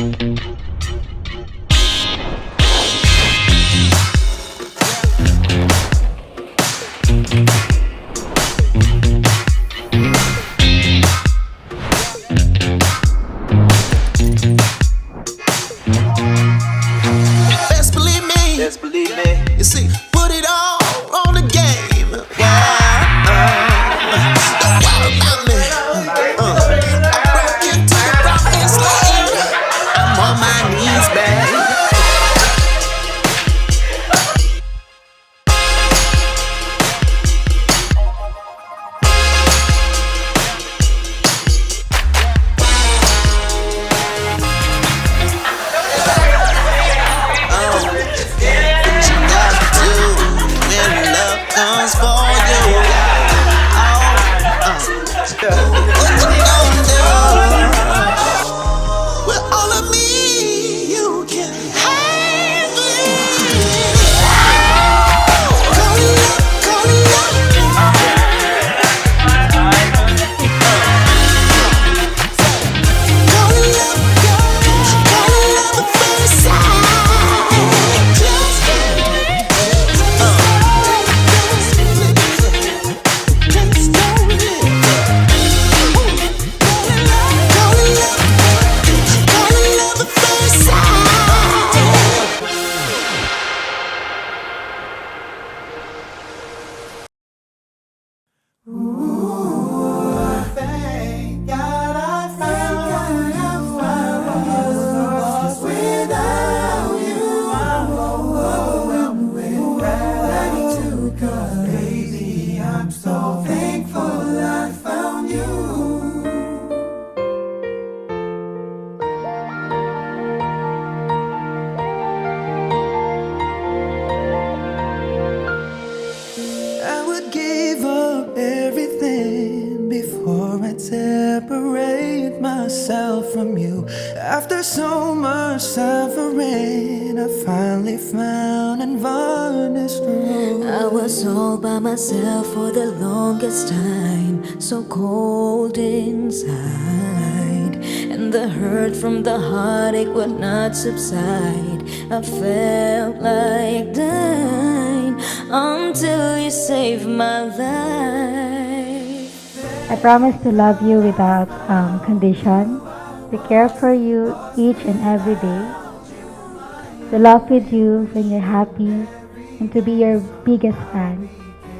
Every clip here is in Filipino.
Best believe me. You see, put it all on the game. Wow. Don't worry about me. I broke into the promised land. I'm on my knees, babe. Comes for you. What you gonna do? With all of me, you can have it. Call it up, call it up. Call it up, call it up the first time. Separate myself from you. After so much suffering, I finally found and varnished the road. I was all by myself for the longest time, so cold inside, and the hurt from the heartache would not subside. I felt like dying until you saved my life. I promise to love you without condition, to care for you each and every day, to laugh with you when you're happy, and to be your biggest fan,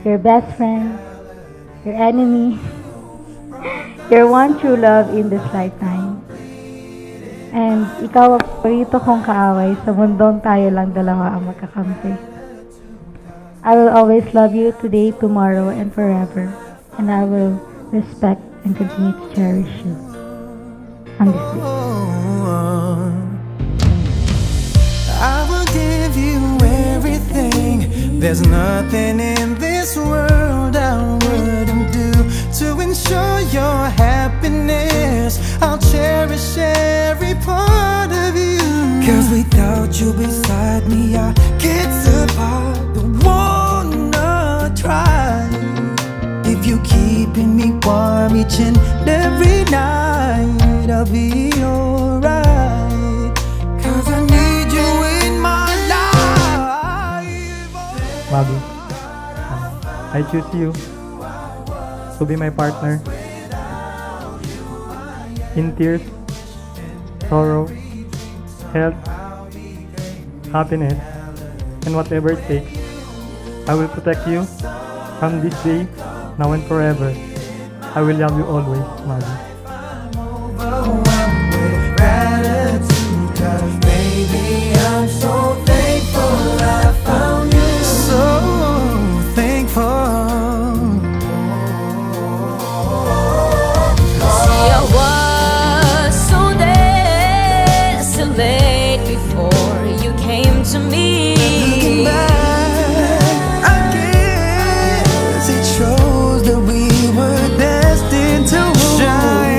your best friend, your enemy, your one true love in this lifetime. And ikaw ang paborito kong kaaway sa mundong tayo lang dalawa ang magkakampi. I will always love you today, tomorrow, and forever, and I will respect and continue to cherish you on this day. I will give you everything. There's nothing in this world I wouldn't do to ensure your happiness. I'll cherish every part of you. 'Cause without you beside me, I can't survive. Don't wanna try. If you keeping me warm each and every night, I'll be alright. 'Cause I need you in my life. Maggie, I choose you to be my partner in tears, sorrow, health, happiness, and whatever it takes. I will protect you from this day, now and forever. I will love you always, Maggie. Overwhelmed with gratitude, 'cause baby, I'm so thankful I found you. So thankful. See, I was so desolate before you came to me. Looking back, I guess it shows that we were destined to shine.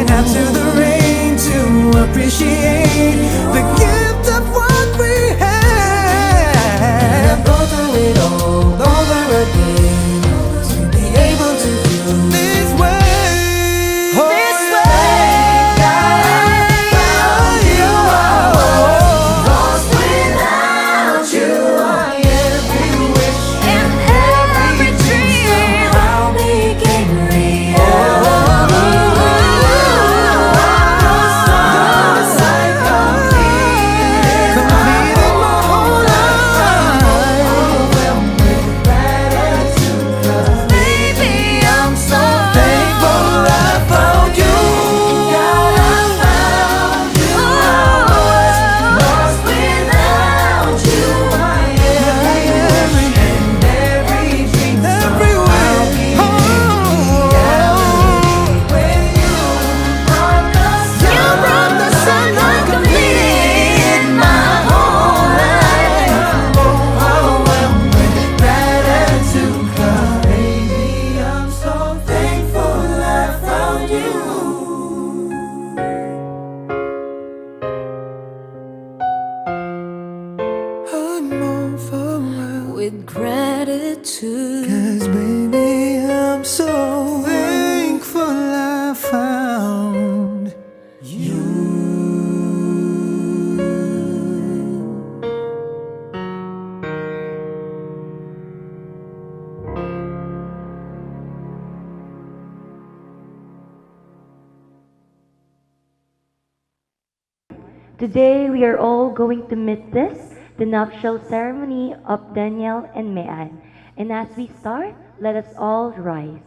Today, we are all going to witness the nuptial ceremony of Daniel and Mean. And as we start, let us all rise.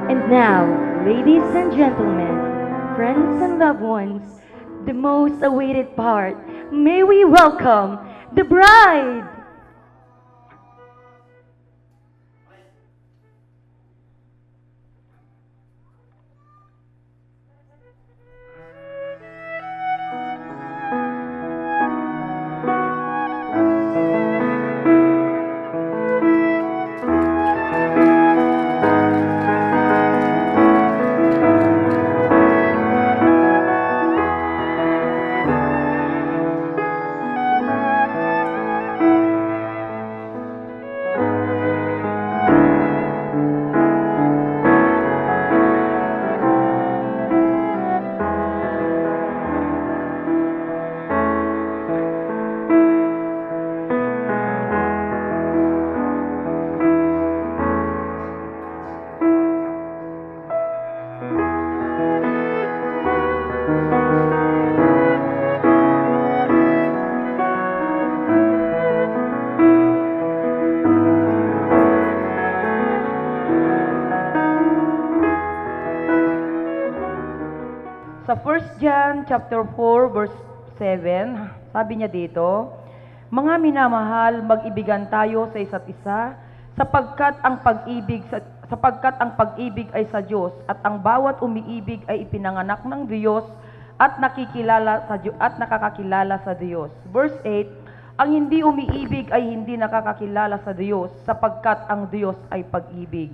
And now, ladies and gentlemen, friends and loved ones, the most awaited part, may we welcome the bride! Sa 1 John chapter 4 verse 7, sabi niya dito, mga minamahal, mag-ibigan tayo sa isa't isa, sapagkat ang pag-ibig ay sa Diyos at ang bawat umiibig ay ipinanganak ng Diyos at nakakakilala sa Diyos. Verse 8, ang hindi umiibig ay hindi nakakakilala sa Diyos sapagkat ang Diyos ay pag-ibig.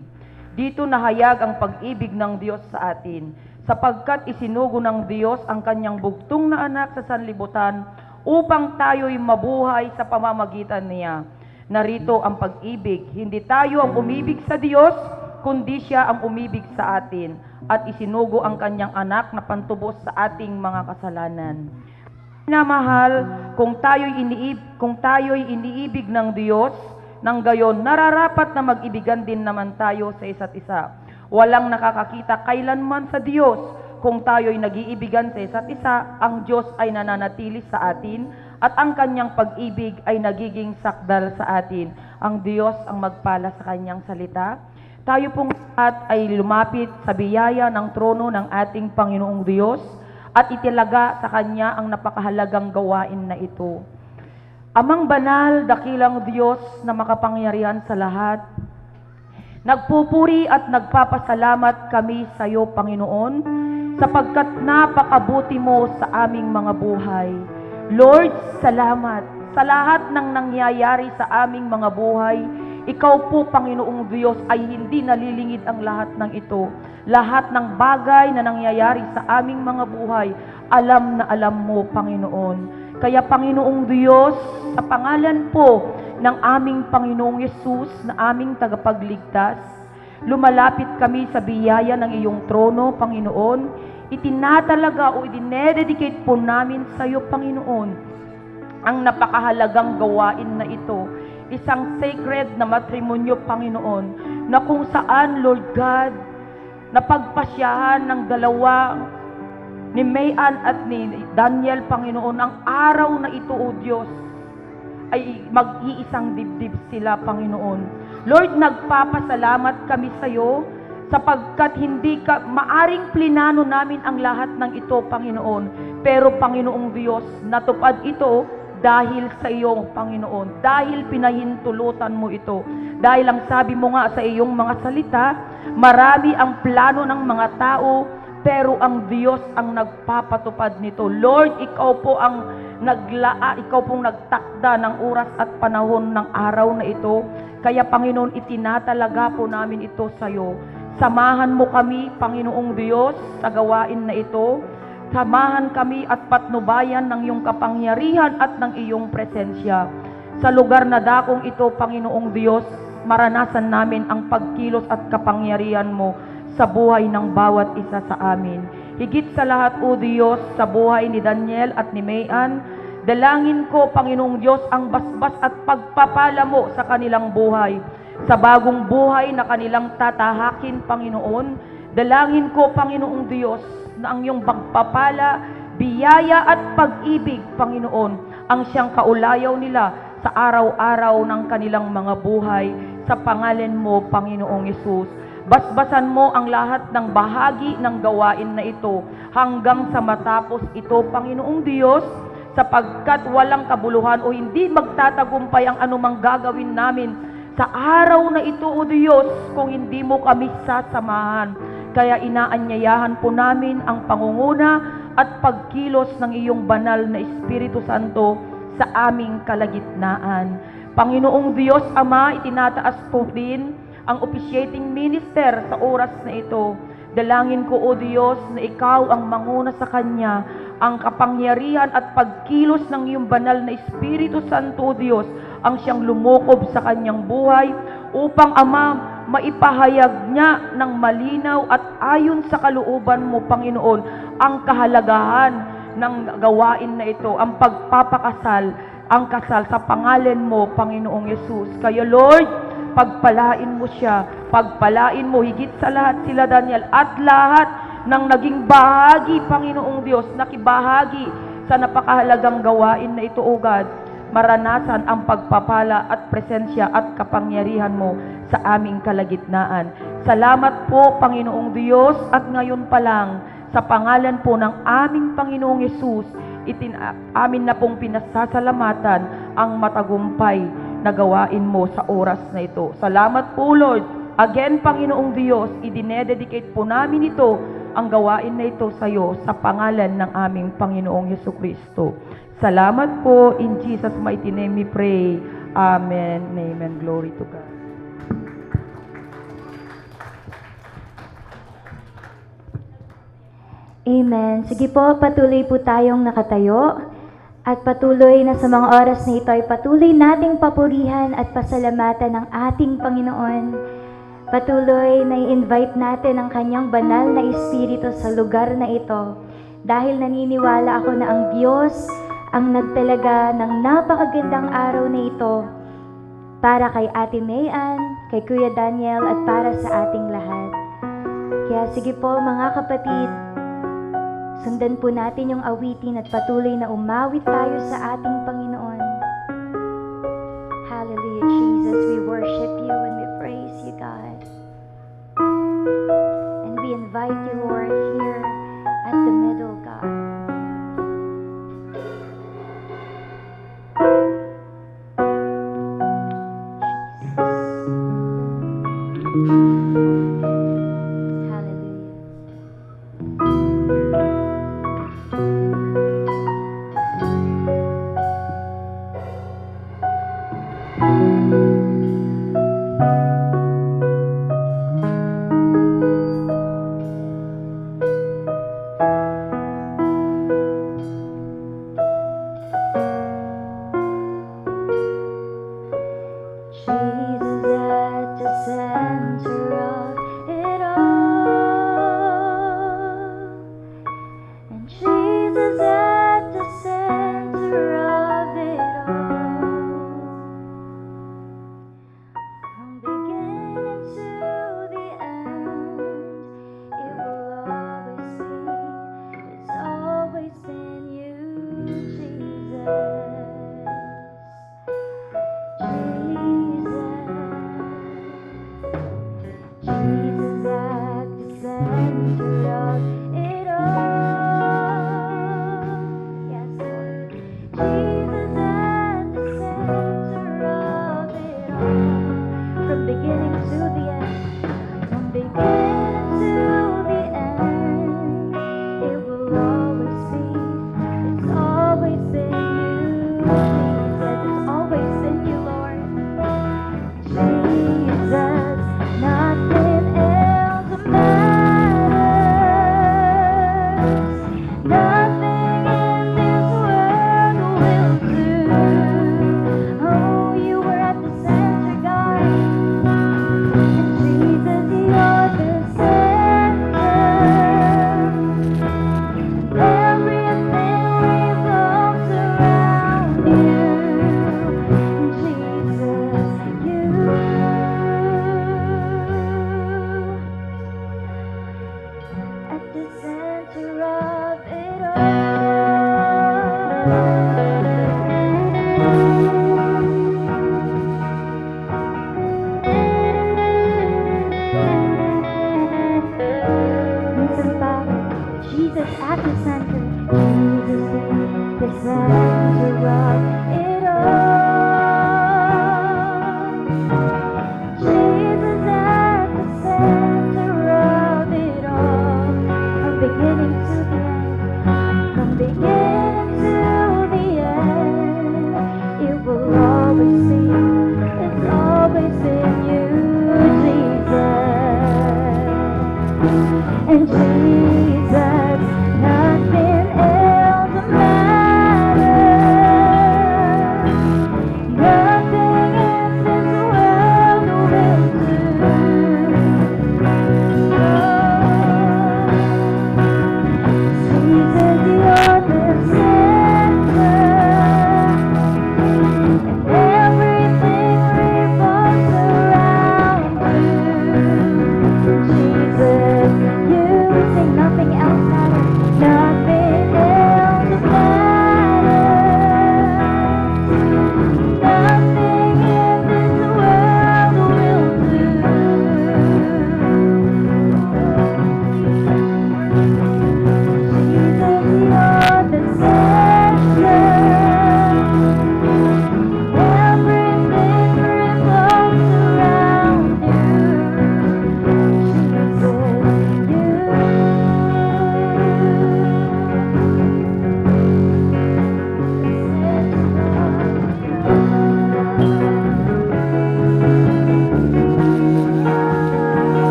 Dito nahayag ang pag-ibig ng Diyos sa atin, sapagkat isinugo ng Diyos ang kanyang bugtong na anak sa sanlibutan upang tayo'y mabuhay sa pamamagitan niya. Narito ang pag-ibig, hindi tayo ang umibig sa Diyos, kundi siya ang umibig sa atin at isinugo ang kanyang anak na pantubos sa ating mga kasalanan. Minamahal, kung tayo'y iniibig ng Diyos, nang gayon nararapat na mag-ibigan din naman tayo sa isa't isa. Walang nakakakita kailanman sa Diyos. Kung tayo'y nag-iibigan sa isa't isa, ang Diyos ay nananatili sa atin at ang kanyang pag-ibig ay nagiging sakdal sa atin. Ang Diyos ang magpala sa kanyang salita. Tayo pong lahat ay lumapit sa biyaya ng trono ng ating Panginoong Diyos at itilaga sa Kanya ang napakahalagang gawain na ito. Amang banal, dakilang Diyos na makapangyarihan sa lahat, nagpupuri at nagpapasalamat kami sa iyo, Panginoon, sapagkat napakabuti mo sa aming mga buhay. Lord, salamat sa lahat ng nangyayari sa aming mga buhay. Ikaw po, Panginoong Diyos, ay hindi nalilingid ang lahat ng ito. Lahat ng bagay na nangyayari sa aming mga buhay, alam na alam mo, Panginoon. Kaya, Panginoong Diyos, sa pangalan po ng aming Panginoong Yesus na aming tagapagligtas, lumalapit kami sa biyaya ng iyong trono, Panginoon. Itinatalaga o idinededicate po namin sa iyo, Panginoon, ang napakahalagang gawain na ito. Isang sacred na matrimonyo, Panginoon, na kung saan, Lord God, napagpasyahan ng dalawa, ni Mayan at ni Daniel, Panginoon, ang araw na ito, O Diyos, ay mag-iisang dibdib sila, Panginoon. Lord, nagpapasalamat kami sa iyo sapagkat hindi ka, maaring plinano namin ang lahat ng ito, Panginoon. Pero, Panginoong Diyos, natupad ito dahil sa iyo, Panginoon. Dahil pinahintulutan mo ito. Dahil ang sabi mo nga sa iyong mga salita, marami ang plano ng mga tao, pero ang Diyos ang nagpapatupad nito. Lord, ikaw po ang ikaw pong nagtakda ng oras at panahon ng araw na ito. Kaya, Panginoon, itinatalaga po namin ito sa iyo. Samahan mo kami, Panginoong Diyos, sa gawain na ito. Samahan kami at patnubayan ng iyong kapangyarihan at ng iyong presensya. Sa lugar na dakong ito, Panginoong Diyos, maranasan namin ang pagkilos at kapangyarihan mo sa buhay ng bawat isa sa amin. Higit sa lahat, O Diyos, sa buhay ni Daniel at ni Mayan, dalangin ko, Panginoong Diyos, ang basbas at pagpapala mo sa kanilang buhay. Sa bagong buhay na kanilang tatahakin, Panginoon, dalangin ko, Panginoong Diyos, na ang iyong pagpapala, biyaya at pag-ibig, Panginoon, ang siyang kaulayaw nila sa araw-araw ng kanilang mga buhay. Sa pangalan mo, Panginoong Yesus. Basbasan mo ang lahat ng bahagi ng gawain na ito hanggang sa matapos ito, Panginoong Diyos, sapagkat walang kabuluhan o hindi magtatagumpay ang anumang gagawin namin sa araw na ito, O Diyos, kung hindi mo kami sasamahan. Kaya inaanyayahan po namin ang pangunguna at pagkilos ng iyong banal na Espiritu Santo sa aming kalagitnaan. Panginoong Diyos Ama, itinataas po din ang officiating minister sa oras na ito. Dalangin ko, O Diyos, na ikaw ang manguna sa kanya, ang kapangyarihan at pagkilos ng iyong banal na Espiritu Santo, O Diyos, ang siyang lumukob sa kanyang buhay upang, Ama, maipahayag niya ng malinaw at ayon sa kalooban mo, Panginoon, ang kahalagahan ng gawain na ito, ang pagpapakasal, ang kasal sa pangalan mo, Panginoong Yesus. Kaya, Lord, pagpalain mo siya, pagpalain mo higit sa lahat sila Daniel at lahat ng naging bahagi, Panginoong Diyos, nakibahagi sa napakahalagang gawain na ito, O God. Maranasan ang pagpapala at presensya at kapangyarihan mo sa aming kalagitnaan. Salamat po, Panginoong Diyos, at ngayon pa lang, sa pangalan po ng aming Panginoong Yesus, amin na pong pinasasalamatan ang matagumpay na gawain mo sa oras na ito. Salamat po, Lord. Again, Panginoong Diyos, idinededicate po namin ito, ang gawain na ito sa iyo, sa pangalan ng aming Panginoong Jesucristo. Salamat po. In Jesus' mighty name we pray. Amen. Amen. Glory to God. Amen. Sige po, patuloy po tayong nakatayo. At patuloy na sa mga oras na ito ay patuloy nating papurihan at pasalamatan ng ating Panginoon. Patuloy na i-invite natin ang kanyang banal na Espiritu sa lugar na ito. Dahil naniniwala ako na ang Diyos ang nagtalaga ng napakagandang araw na ito para kay Ate Mayan, kay Kuya Daniel at para sa ating lahat. Kaya sige po mga kapatid, sundan po natin yung awitin at patuloy na umawit tayo sa ating Panginoon. Hallelujah, Jesus. We worship you and we praise you, God. And we invite you, Lord, here at the middle, God. Jesus at the center of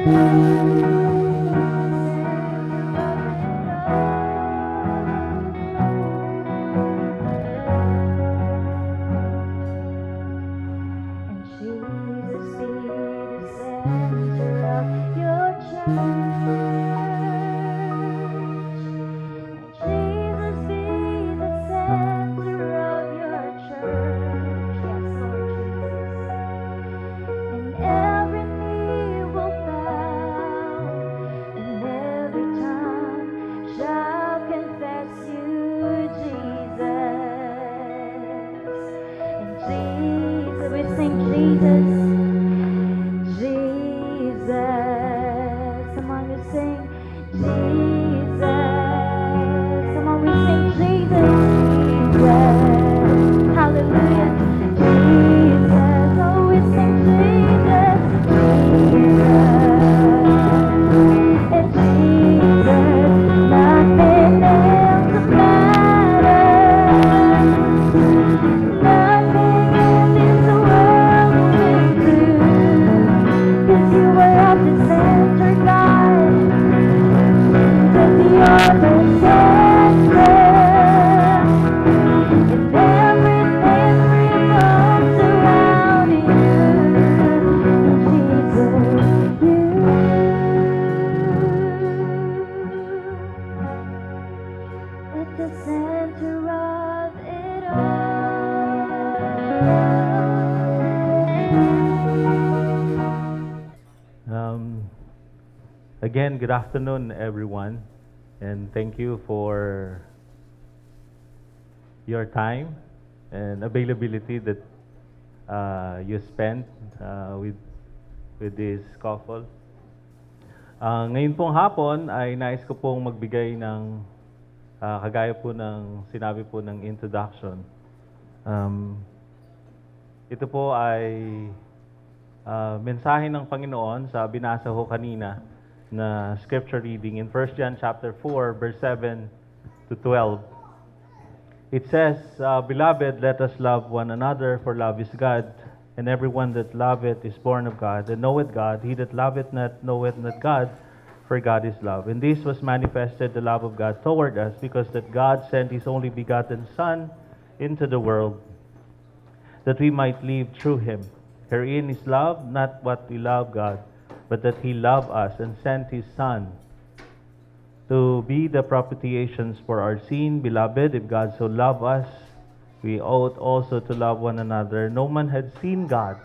And Jesus be the center of your church. Jesus be the center of your church. Yes, Lord Jesus. And every knee will bow, and every tongue shall confess you, Jesus. And Jesus, we sing Jesus, Jesus. Come on, we sing Jesus. Come on, we sing Jesus, Jesus. Hallelujah, Jesus. Oh, we sing Jesus, Jesus. And Jesus, nothing else matters. Nothing in this world will do. 'Cause you are at the center, God. 'Cause you're the center. And everything revolves around you. Jesus, you. At the center of it Again, good afternoon, everyone, and thank you for your time and availability that you spent with this couple. Ngayon pong hapon ay nais ko pong magbigay ng kagaya po ng sinabi po ng introduction. Ito po ay mensahe ng Panginoon sa binasa ho kanina na scripture reading in 1 John chapter 4 verse 7 to 12. It says, Beloved, let us love one another, for love is God, and everyone that loveth is born of God, and knoweth God. He that loveth not knoweth not God, for God is love. And this was manifested, the love of God toward us, because that God sent His only begotten Son into the world, that we might live through Him. Herein is love, not what we love God, but that He loved us and sent His Son to be the propitiations for our sin. Beloved, if God so loved us, we ought also to love one another. No man had seen God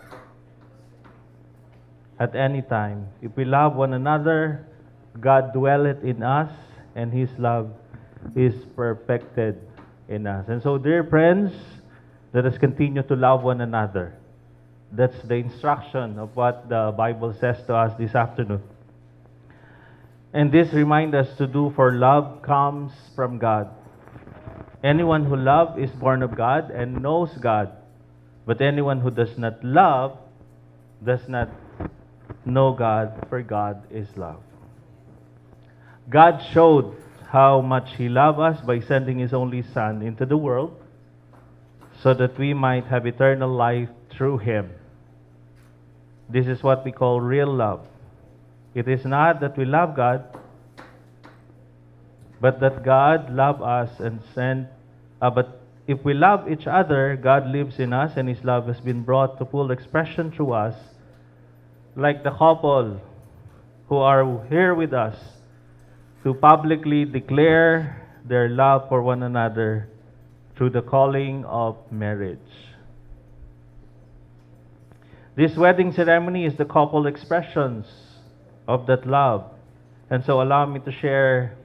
at any time. If we love one another, God dwelleth in us, and His love is perfected in us. And so, dear friends, let us continue to love one another. That's the instruction of what the Bible says to us this afternoon. And this reminds us to do, for love comes from God. Anyone who loves is born of God and knows God. But anyone who does not love does not know God, for God is love. God showed how much He loved us by sending His only Son into the world so that we might have eternal life through Him. This is what we call real love. It is not that we love God, but that God loved us and sent. But if we love each other, God lives in us, and His love has been brought to full expression through us, like the couple who are here with us to publicly declare their love for one another through the calling of marriage. This wedding ceremony is the couple expressions of that love. And so allow me to share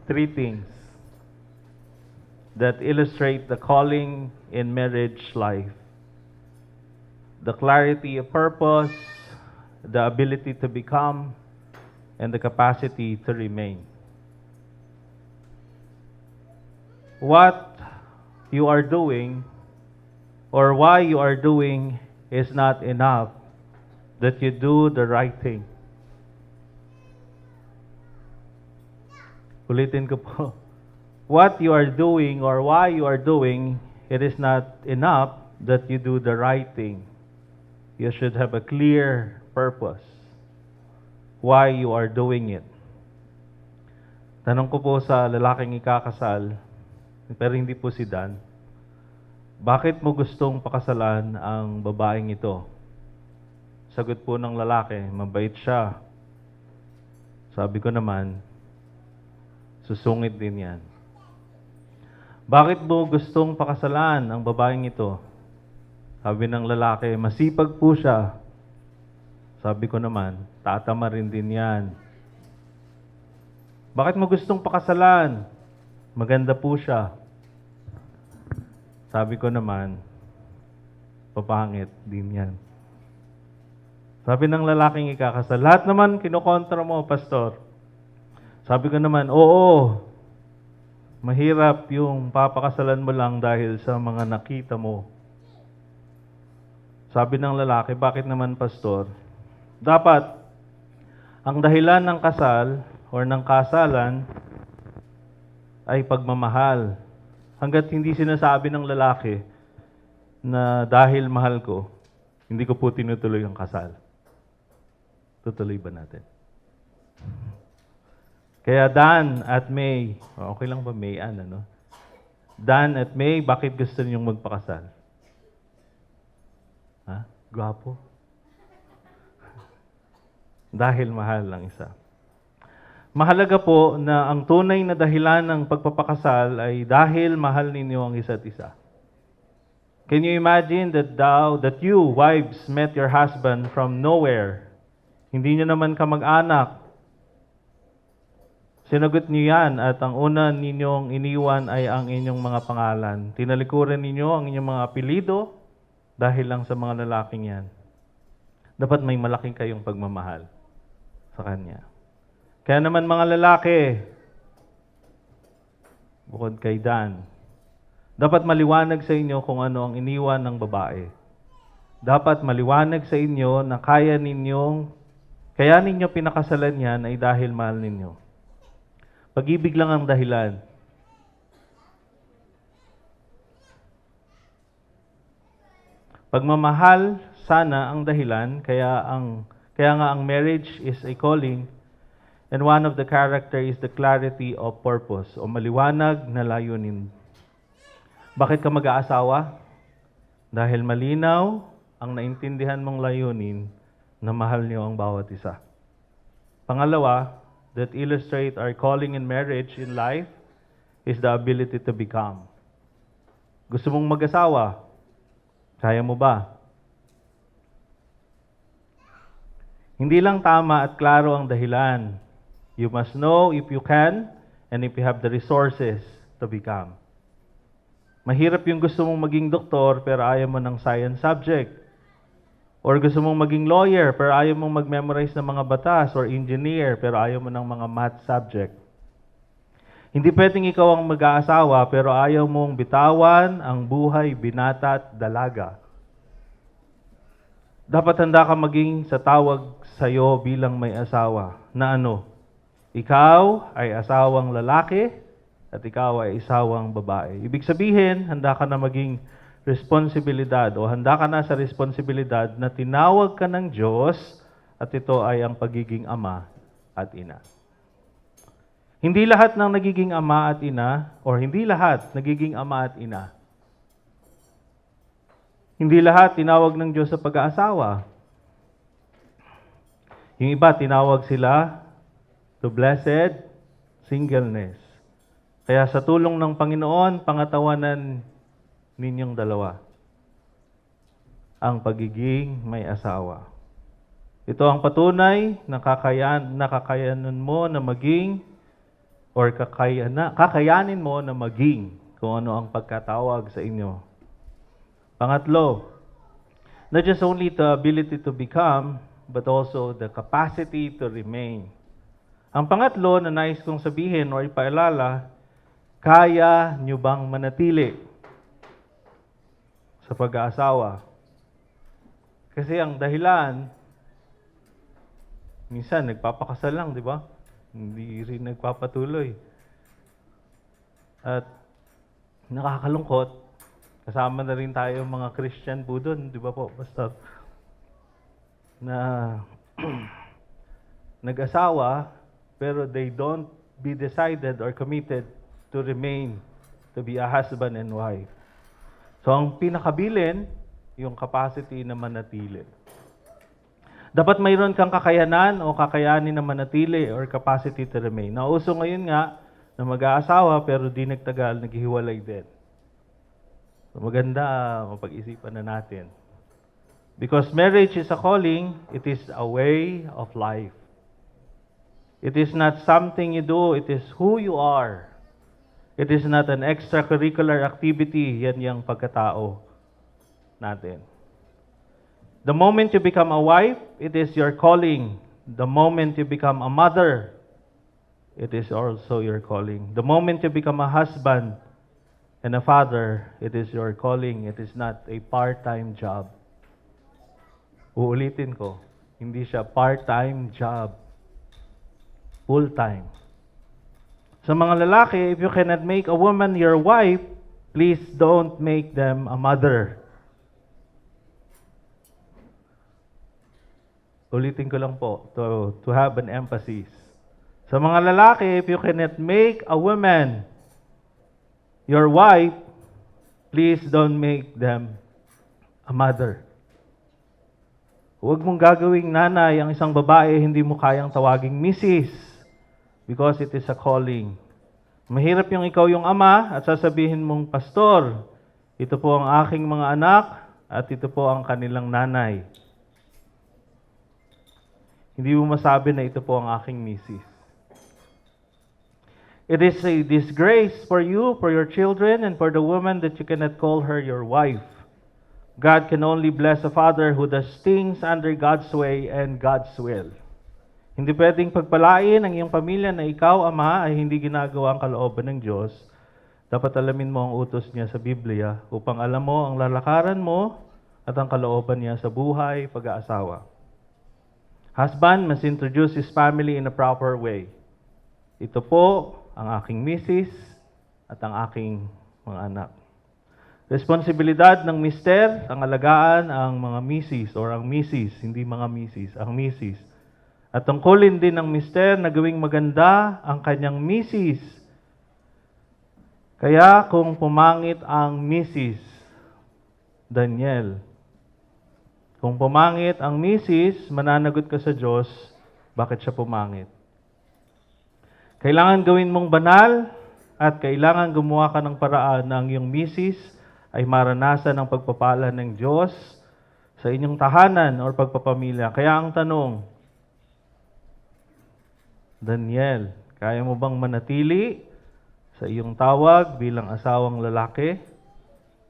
3 things that illustrate the calling in marriage life: the clarity of purpose, the ability to become, and the capacity to remain. What you are doing or why you are doing is not enough, that you do the right thing. Ulitin ko po. What you are doing or why you are doing, it is not enough that you do the right thing. You should have a clear purpose. why you are doing it. Tanong ko po sa lalaking ikakasal, pero hindi po si Dan, bakit mo gustong pakasalan ang babaeng ito? Sagot po ng lalaki, mabait siya. Sabi ko naman, susungit din yan. Bakit mo gustong pakasalan ang babaeng ito? Sabi ng lalaki, masipag po siya. Sabi ko naman, tatama rin din yan. Bakit mo gustong pakasalan? Maganda po siya. Sabi ko naman, papangit din yan. Sabi ng lalaking ikakasal, lahat naman kinokontra mo, pastor. Sabi ko naman, oo, mahirap yung papakasalan mo lang dahil sa mga nakita mo. Sabi ng lalaki, bakit naman, pastor? Dapat, ang dahilan ng kasal or ng kasalan ay pagmamahal. Hanggat hindi sinasabi ng lalaki na dahil mahal ko, hindi ko po tinutuloy ang kasal. Tutuloy ba natin? Kaya Dan at May, okay lang ba May, ano? Dan at May, bakit gusto niyong magpakasal? Ha? Gwapo? Dahil mahal ang isa. Mahalaga po na ang tunay na dahilan ng pagpapakasal ay dahil mahal ninyo ang isa't isa. Can you imagine that you, wives, met your husband from nowhere? Hindi nyo naman kamag-anak. Sinagot niyo yan at ang una ninyong iniwan ay ang inyong mga pangalan. Tinalikuran ninyo ang inyong mga apelido dahil lang sa mga lalaking yan. Dapat may malaking kayong pagmamahal sa kanya. Kaya naman mga lalaki, bukod kay Dan, dapat maliwanag sa inyo kung ano ang iniwan ng babae. Dapat maliwanag sa inyo na kaya ninyo pinakasalan yan ay dahil mahal ninyo. Pag-ibig lang ang dahilan. Pagmamahal sana ang dahilan, kaya nga ang marriage is a calling. And one of the character is the clarity of purpose o maliwanag na layunin. Bakit ka mag-aasawa? Dahil malinaw ang naintindihan mong layunin na mahal niyo ang bawat isa. Pangalawa, that illustrate our calling in marriage in life is the ability to become. Gusto mong mag-asawa? Kaya mo ba? Hindi lang tama at klaro ang dahilan. You must know if you can and if you have the resources to become. Mahirap yung gusto mong maging doktor pero ayaw mo ng science subject. Or gusto mong maging lawyer pero ayaw mong mag-memorize ng mga batas, or engineer pero ayaw mo ng mga math subject. Hindi pwedeng ikaw ang mag-aasawa pero ayaw mong bitawan ang buhay, binata at dalaga. Dapat handa ka maging sa tawag sa'yo bilang may asawa na ano? Ikaw ay asawang lalaki at ikaw ay asawang babae. Ibig sabihin, handa ka na maging responsibilidad o handa ka na sa responsibilidad na tinawag ka ng Diyos at ito ay ang pagiging ama at ina. Hindi lahat ng nagiging ama at ina or hindi lahat nagiging ama at ina. Hindi lahat tinawag ng Diyos sa pag-aasawa. Yung iba, tinawag sila to blessed singleness. Kaya sa tulong ng Panginoon, pangatawanan ninyong dalawa ang pagiging may asawa. Ito ang patunay na kakayanan mo na maging or kakayanin mo na maging kung ano ang pagkatawag sa inyo. Pangatlo, not just only the ability to become, but also the capacity to remain. Ang pangatlo na nais kong sabihin o ipaalala, kaya nyo bang manatili sa pag-aasawa? Kasi ang dahilan, minsan nagpapakasal lang, di ba? Hindi rin nagpapatuloy. At nakakalungkot, kasama na rin tayo mga Christian po doon, di ba po? Basta na nag-asawa, pero they don't be decided or committed to remain, to be a husband and wife. So, ang pinakabilin, yung capacity na manatili. Dapat mayroon kang kakayanan o kakayanin na manatili or capacity to remain. Nauso ngayon nga na mag-aasawa pero di nagtagal, naghihiwalay din. So, maganda, mapag-isipan na natin. Because marriage is a calling, it is a way of life. It is not something you do, it is who you are. It is not an extracurricular activity, yan yung pagkatao natin. The moment you become a wife, it is your calling. The moment you become a mother, it is also your calling. The moment you become a husband and a father, it is your calling. It is not a part-time job. Uulitin ko, hindi siya part-time job. Full-time. Sa mga lalaki, if you cannot make a woman your wife, please don't make them a mother. Ulitin ko lang po to have an emphasis. Sa mga lalaki, if you cannot make a woman your wife, please don't make them a mother. Huwag mong gagawing nanay ang isang babae, hindi mo kayang tawaging Mrs. Because it is a calling. Mahirap yung ikaw yung ama at sasabihin mong, Pastor, ito po ang aking mga anak at ito po ang kanilang nanay. Hindi mo masabi na ito po ang aking misis. It is a disgrace for you, for your children, and for the woman that you cannot call her your wife. God can only bless a father who does things under God's way and God's will. Hindi pwedeng pagpalain ang iyong pamilya na ikaw, ama, ay hindi ginagawa ang kalooban ng Diyos. Dapat alamin mo ang utos niya sa Biblia upang alam mo ang lalakaran mo at ang kalooban niya sa buhay, pag-aasawa. Husband must introduce his family in a proper way. Ito po ang aking misis at ang aking mga anak. Responsibilidad ng mister ang alagaan ang mga misis or ang misis, hindi mga misis, ang misis. At tungkulin din ng mister na gawing maganda ang kanyang misis. Kaya kung pumangit ang misis, Daniel, kung pumangit ang misis, mananagot ka sa Diyos, bakit siya pumangit? Kailangan gawin mong banal at kailangan gumawa ka ng paraan na ang iyong misis ay maranasan ng pagpapala ng Diyos sa inyong tahanan o pagpapamilya. Kaya ang tanong, Daniel, kaya mo bang manatili sa iyong tawag bilang asawang lalaki?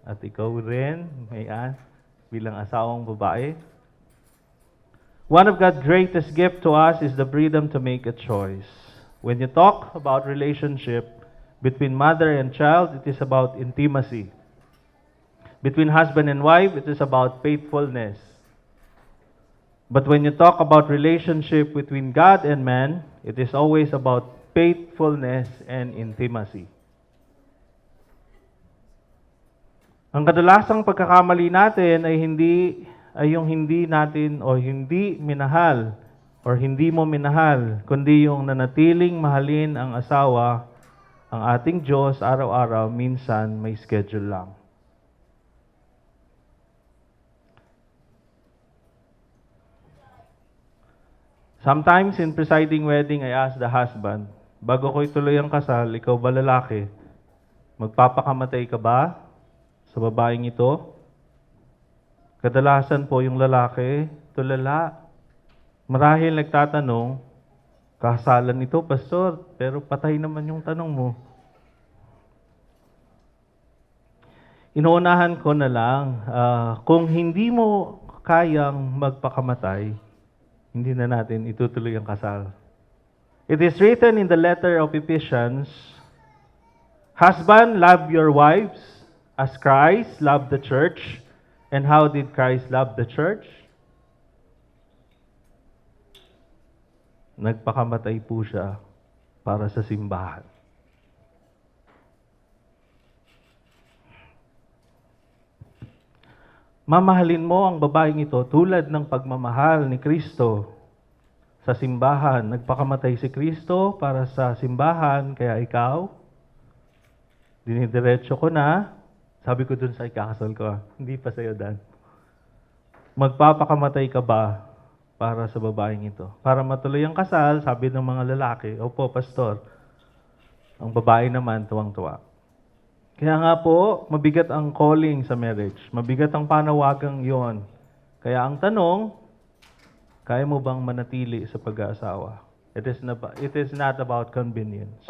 At ikaw rin, Mayan, bilang asawang babae? One of God's greatest gift to us is the freedom to make a choice. When you talk about relationship between mother and child, it is about intimacy. Between husband and wife, it is about faithfulness. But when you talk about relationship between God and man, it is always about faithfulness and intimacy. Ang kadalasang pagkakamali natin ay yung hindi natin o hindi minahal or hindi mo minahal, kundi yung nanatiling mahalin ang asawa, ang ating Diyos araw-araw, minsan may schedule lang. Sometimes in presiding wedding, I ask the husband, bago ko ituloy ang kasal, ikaw ba lalaki? Magpapakamatay ka ba sa babaeng ito? Kadalasan po yung lalaki, tulala. Marahil nagtatanong, kasalan ito, Pastor, pero patay naman yung tanong mo. Inuunahan ko na lang, kung hindi mo kayang magpakamatay, hindi na natin itutuloy ang kasal. It is written in the letter of Ephesians, Husband, love your wives as Christ loved the church. And how did Christ love the church? Nagpakamatay po siya para sa simbahan. Mamahalin mo ang babaeng ito tulad ng pagmamahal ni Kristo sa simbahan. Nagpakamatay si Kristo para sa simbahan, kaya ikaw, dinidiretso ko na, sabi ko dun sa ikakasal ko, hindi pa sa'yo, Dan. Magpapakamatay ka ba para sa babaeng ito? Para matuloy ang kasal, sabi ng mga lalaki, opo, pastor. Ang babae naman, tuwang-tuwa. Kaya nga po, mabigat ang calling sa marriage. Mabigat ang panawagang yon. Kaya ang tanong, kaya mo bang manatili sa pag-aasawa? It is not about convenience.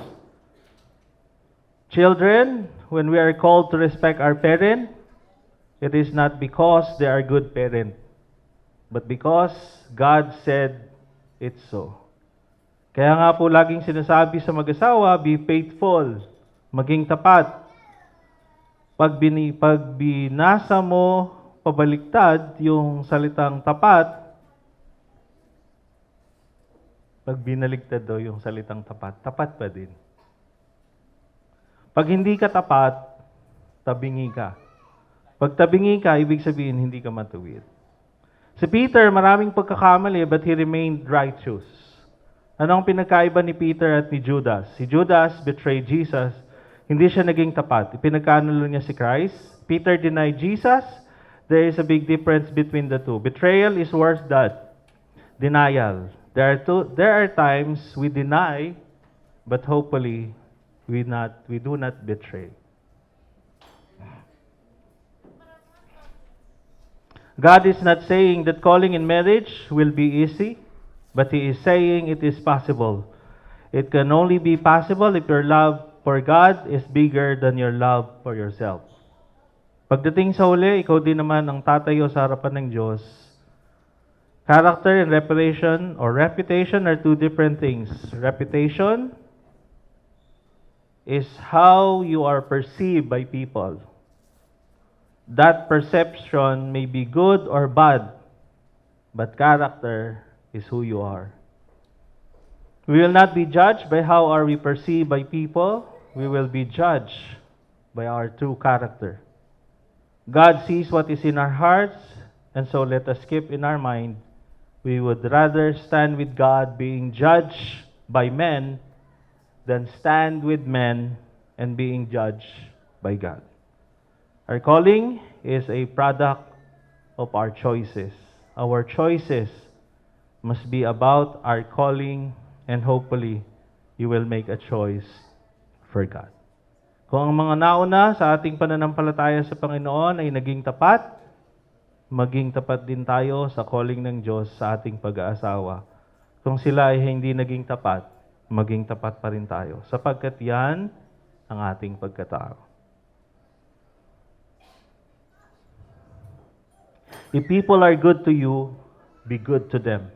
Children, when we are called to respect our parent, it is not because they are good parent, but because God said it's so. Kaya nga po laging sinasabi sa mag-asawa, be faithful, maging tapat. Pag binasa mo pabaliktad yung salitang tapat, pag binaligtad daw yung salitang tapat, tapat pa din. Pag hindi ka tapat, tabingi ka. Pag tabingi ka, ibig sabihin hindi ka matuwid. Si Peter, maraming pagkakamali, but he remained righteous. Ano ang pinagkaiba ni Peter at ni Judas? Si Judas betrayed Jesus. Hindi siya naging tapat. Ipinagkanulo niya si Christ. Peter denied Jesus. There is a big difference between the two. Betrayal is worse than denial. There are times we deny, but hopefully we do not betray. God is not saying that calling in marriage will be easy, but He is saying it is possible. It can only be possible if your love for God is bigger than your love for yourself. Pagdating sa huli, ikaw din naman ang tatayo sa harapan ng Diyos. Character and reputation are two different things. Reputation is how you are perceived by people. That perception may be good or bad, but character is who you are. We will not be judged by how are we perceived by people. We will be judged by our true character. God sees what is in our hearts, and so let us keep in our mind, we would rather stand with God being judged by men than stand with men and being judged by God. Our calling is a product of our choices. Our choices must be about our calling, and hopefully, you will make a choice for God. Kung ang mga nauna sa ating pananampalataya sa Panginoon ay naging tapat, maging tapat din tayo sa calling ng Diyos sa ating pag-aasawa. Kung sila ay hindi naging tapat, maging tapat pa rin tayo, sapagkat yan ang ating pagkatao. If people are good to you, be good to them.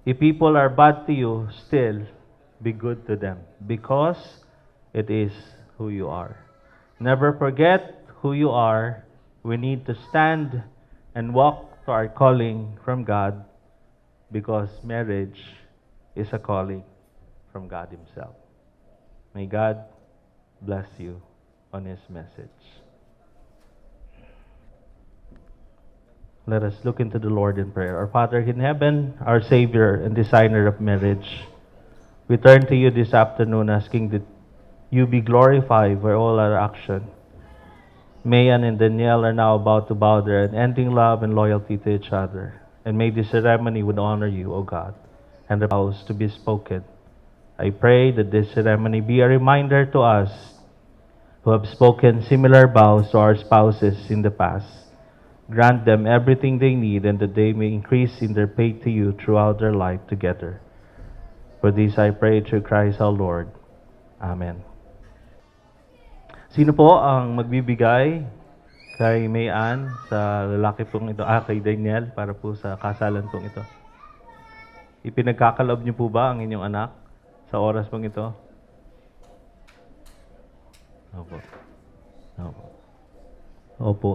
If people are bad to you, still be good to them, because it is who you are. Never forget who you are. We need to stand and walk to our calling from God, because marriage is a calling from God Himself. May God bless you on His message. Let us look into the Lord in prayer. Our Father in heaven, our Savior and designer of marriage, we turn to you this afternoon asking that you be glorified for all our action. Mayan and Danielle are now about to bow their unending love and loyalty to each other. And may this ceremony would honor you, O God, and the vows to be spoken. I pray that this ceremony be a reminder to us who have spoken similar vows to our spouses in the past. Grant them everything they need, and that they may increase in their faith to you throughout their life together. For this I pray through Christ our Lord. Amen. Sino po ang magbibigay kay Mayan sa lalaki pong ito, kay Daniel, para po sa kasalan pong ito? Ipinagkakalob niyo po ba ang inyong anak sa oras pong ito? Opo. Opo. Opo.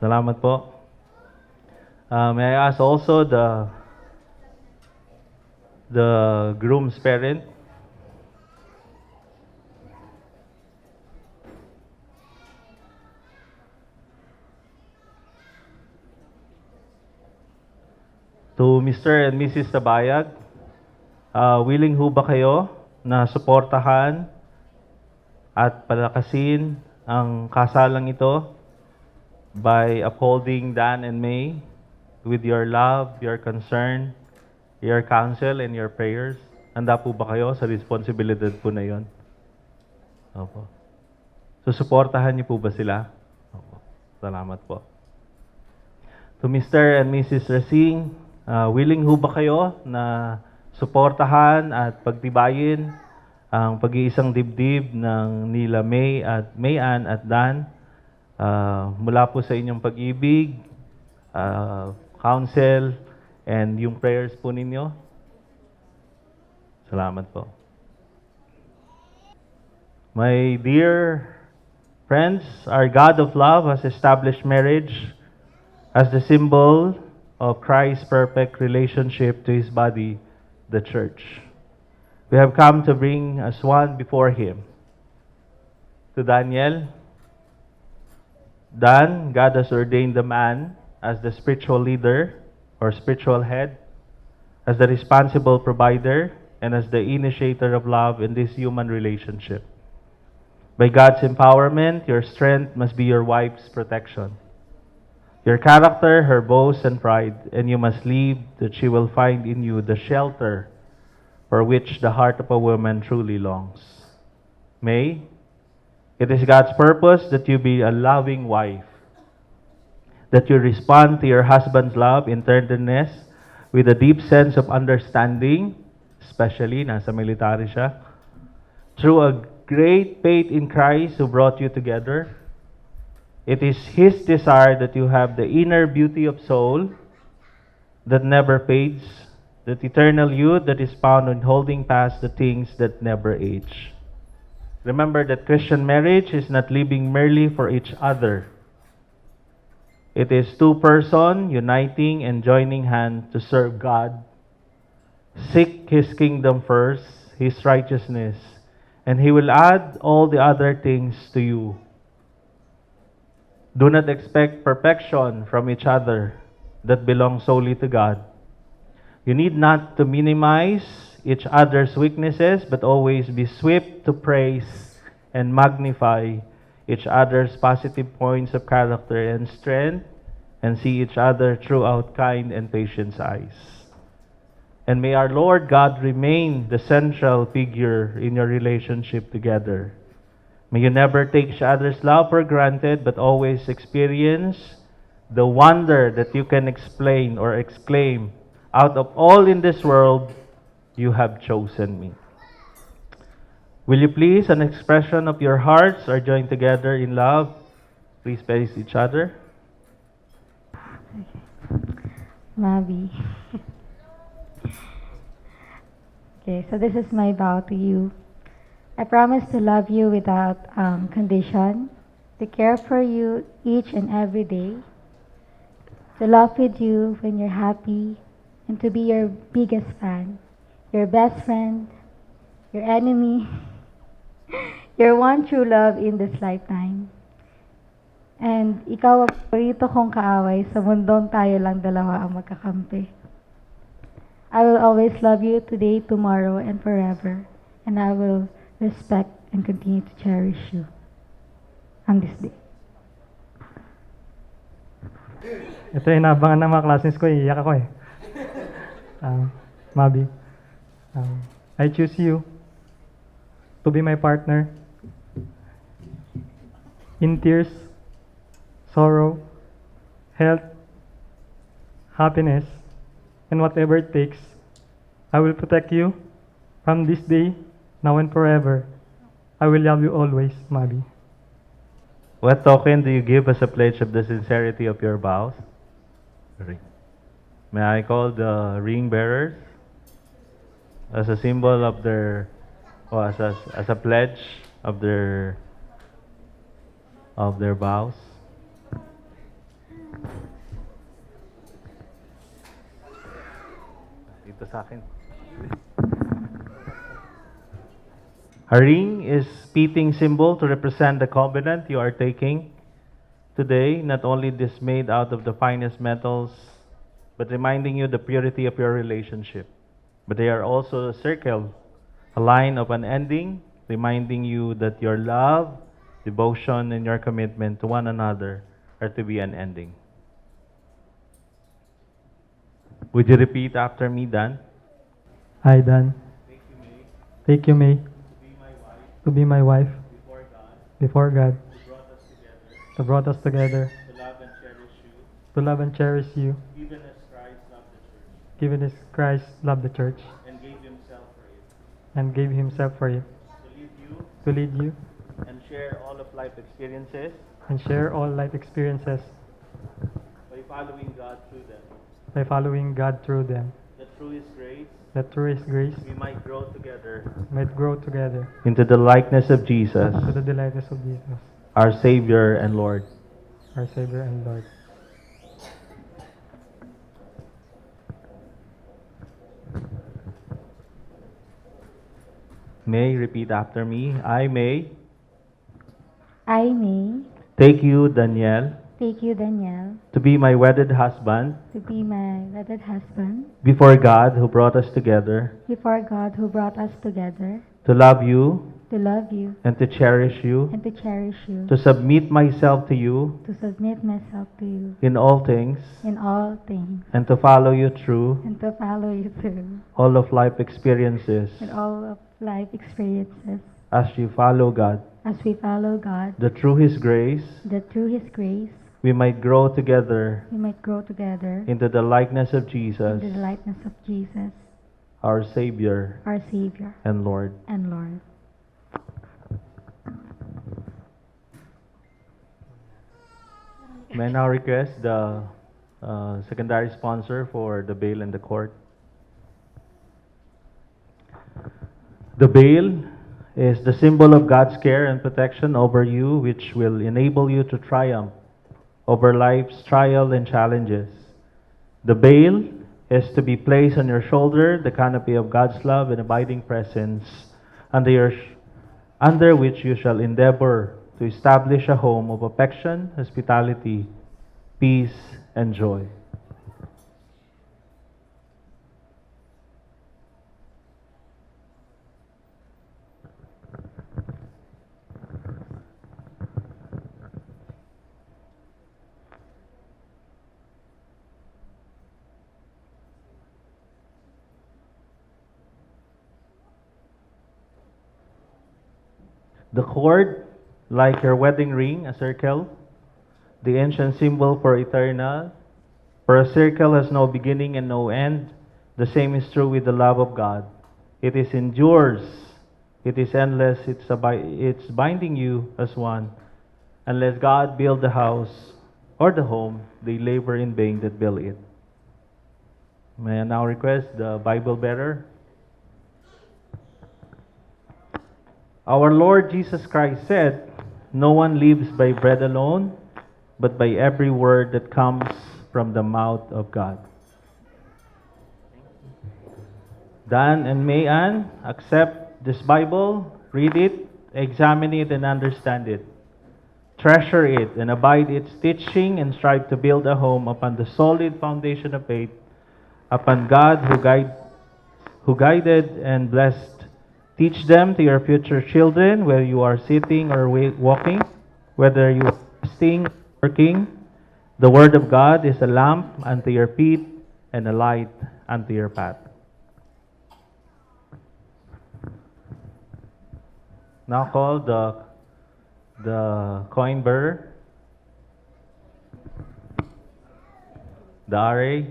Salamat po. May I ask also the groom's parent? To To Mr. and Mrs. Tabayag, willing ho ba kayo na suportahan at palakasin ang kasalang ito by upholding Dan and May with your love, your concern, your counsel, and your prayers? Handa po ba kayo sa responsibilidad po na yon? Opo. So, suportahan niyo po ba sila? Opo. Salamat po. To Mr. and Mrs. Racing, willing ho ba kayo na suportahan at pagtibayin ang pag-iisang dibdib ng nila May at Mayan at Dan mula po sa inyong pag-ibig, counsel, and yung prayers po ninyo? Salamat po. My dear friends, our God of love has established marriage as the symbol of Christ's perfect relationship to His body, the church. We have come to bring as one before Him. To Daniel, Dan, God has ordained the man as the spiritual leader or spiritual head, as the responsible provider, and as the initiator of love in this human relationship. By God's empowerment, your strength must be your wife's protection. Your character, her boast and pride, and you must leave that she will find in you the shelter for which the heart of a woman truly longs. May, it is God's purpose that you be a loving wife, that you respond to your husband's love in tenderness with a deep sense of understanding, especially nasa military siya, through a great faith in Christ who brought you together. It is His desire that you have the inner beauty of soul that never fades, that eternal youth that is found in holding fast the things that never age. Remember that Christian marriage is not living merely for each other. It is two persons uniting and joining hands to serve God. Seek His kingdom first, His righteousness, and He will add all the other things to you. Do not expect perfection from each other that belongs solely to God. You need not to minimize each other's weaknesses, but always be swift to praise and magnify each other's positive points of character and strength, and see each other throughout kind and patient eyes. And may our Lord God remain the central figure in your relationship together. May you never take each other's love for granted, but always experience the wonder that you can explain or exclaim, out of all in this world, you have chosen me. Will you please, an expression of your hearts are joined together in love, please face each other. Mabi. Okay, so this is my vow to you. I promise to love you without condition, to care for you each and every day, to laugh with you when you're happy, and to be your biggest fan, your best friend, your enemy, your one true love in this lifetime. And ikaw ang paborito kong kaaway sa mundong tayo lang dalawa ang magkakampi. I will always love you today, tomorrow, and forever. And I will respect and continue to cherish you on this day. Ito yung inabangan ng mga classmates ko, iiyak ako eh. Mabi, I choose you to be my partner in tears, sorrow, health, happiness, and whatever it takes. I will protect you from this day, now and forever. I will love you always, Mabi. What token do you give as a pledge of the sincerity of your vows? Ring. May I call the ring bearers as a symbol of their, or as a pledge of their vows? Dito sa akin. A ring is fitting symbol to represent the covenant you are taking today. Not only this made out of the finest metals, but reminding you the purity of your relationship. But they are also a circle, a line of an ending, reminding you that your love, devotion, and your commitment to one another are to be an ending. Would you repeat after me, Dan? I, Dan, take you, May, to be my wife before God, who brought us together, to love and cherish you, even as Christ loved the church, and gave himself for it, to lead you, And share all of life experiences and share all life experiences by following God through them. by following God through them, That through His grace, that through His grace we might grow together might grow together into the likeness of Jesus, to the delights of Jesus, our Savior and Lord. our Savior and Lord. May repeat after me. I may I may take you, Daniel, take you, Danielle, to be my wedded husband to be my wedded husband before God who brought us together, before God who brought us together, to love you to love you and to cherish you, and to cherish you, to submit myself to you to submit myself to you in all things, in all things, and to follow you through and to follow you through all of life experiences in all of life experiences as you follow God, as we follow God, that through His grace that through His grace we might grow together we might grow together into the likeness of Jesus, into the likeness of Jesus, our Savior our Savior and Lord. and Lord. May I now request the secondary sponsor for the bail in the court. The bail is the symbol of God's care and protection over you, which will enable you to triumph over life's trial and challenges. The bail is to be placed on your shoulder, the canopy of God's love and abiding presence, under which you shall endeavor to establish a home of affection, hospitality, peace, and joy. The cord, like your wedding ring, a circle, the ancient symbol for eternal. For a circle has no beginning and no end. The same is true with the love of God. It is endures, it is endless, it's binding you as one. Unless God build the house or the home, they labor in vain that build it. May I now request the Bible bearer? Our Lord Jesus Christ said, "No one lives by bread alone, but by every word that comes from the mouth of God." Dan and May Ann, accept this Bible, read it, examine it, and understand it. Treasure it and abide its teaching, and strive to build a home upon the solid foundation of faith, upon God who guided and blessed. Teach them to your future children, whether you are sitting or walking, whether you are resting, working. The Word of God is a lamp unto your feet and a light unto your path. Now call the coin bearer, the RA.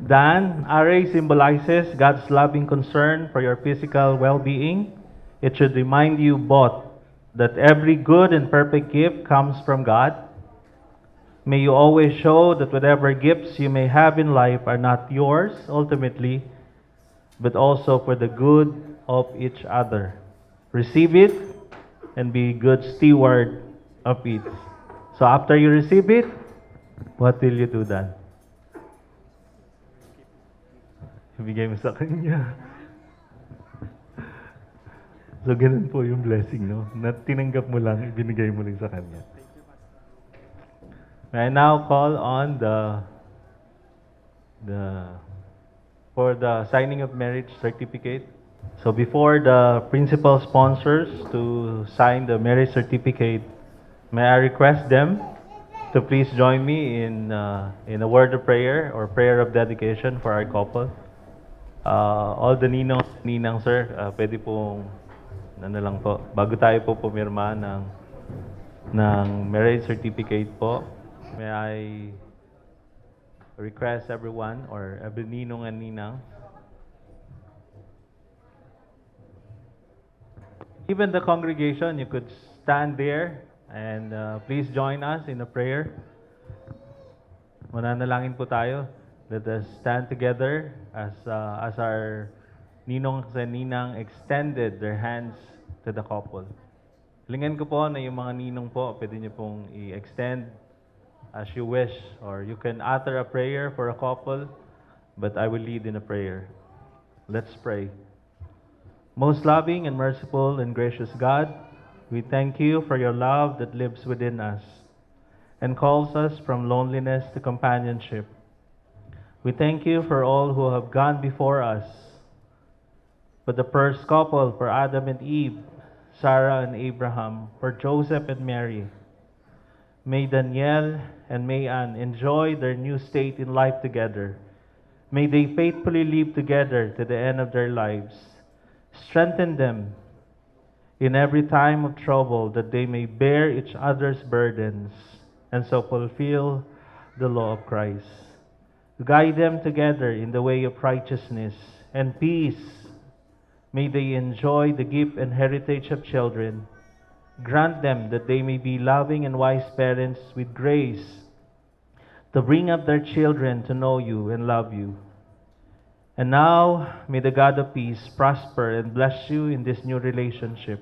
Dan, RA symbolizes God's loving concern for your physical well-being. It should remind you both that every good and perfect gift comes from God. May you always show that whatever gifts you may have in life are not yours ultimately, but also for the good of each other. Receive it and be good steward of it. So after you receive it, what will you do then? ibigay mo sa kanya. So, ganun po yung blessing, no? Na tinanggap mo lang, ibinigay mo rin sa kanya. May I now call on for the signing of marriage certificate. So before the principal sponsors to sign the marriage certificate, may I request them to please join me in a word of prayer or prayer of dedication for our couple. All the ninang sir, pwede pong ano lang po, bago tayo po pumirma ng marriage certificate po, may I request everyone or every ninong and ninang, even the congregation, you could stand there and please join us in a prayer. Mananalangin po tayo. Let us stand together as our ninong and ninang extended their hands to the couple. Hilingan ko po na yung mga ninong po, pwede niyo pong i-extend as you wish, or you can utter a prayer for a couple, but I will lead in a prayer. Let's pray. Most loving and merciful and gracious God, we thank you for your love that lives within us and calls us from loneliness to companionship. We thank you for all who have gone before us, for the first couple, for Adam and Eve, Sarah and Abraham, for Joseph and Mary. May Danielle and Mayan enjoy their new state in life together. May they faithfully live together to the end of their lives. Strengthen them in every time of trouble, that they may bear each other's burdens and so fulfill the law of Christ. Guide them together in the way of righteousness and peace. May they enjoy the gift and heritage of children. Grant them that they may be loving and wise parents with grace to bring up their children to know you and love you. And now, may the God of peace prosper and bless you in this new relationship.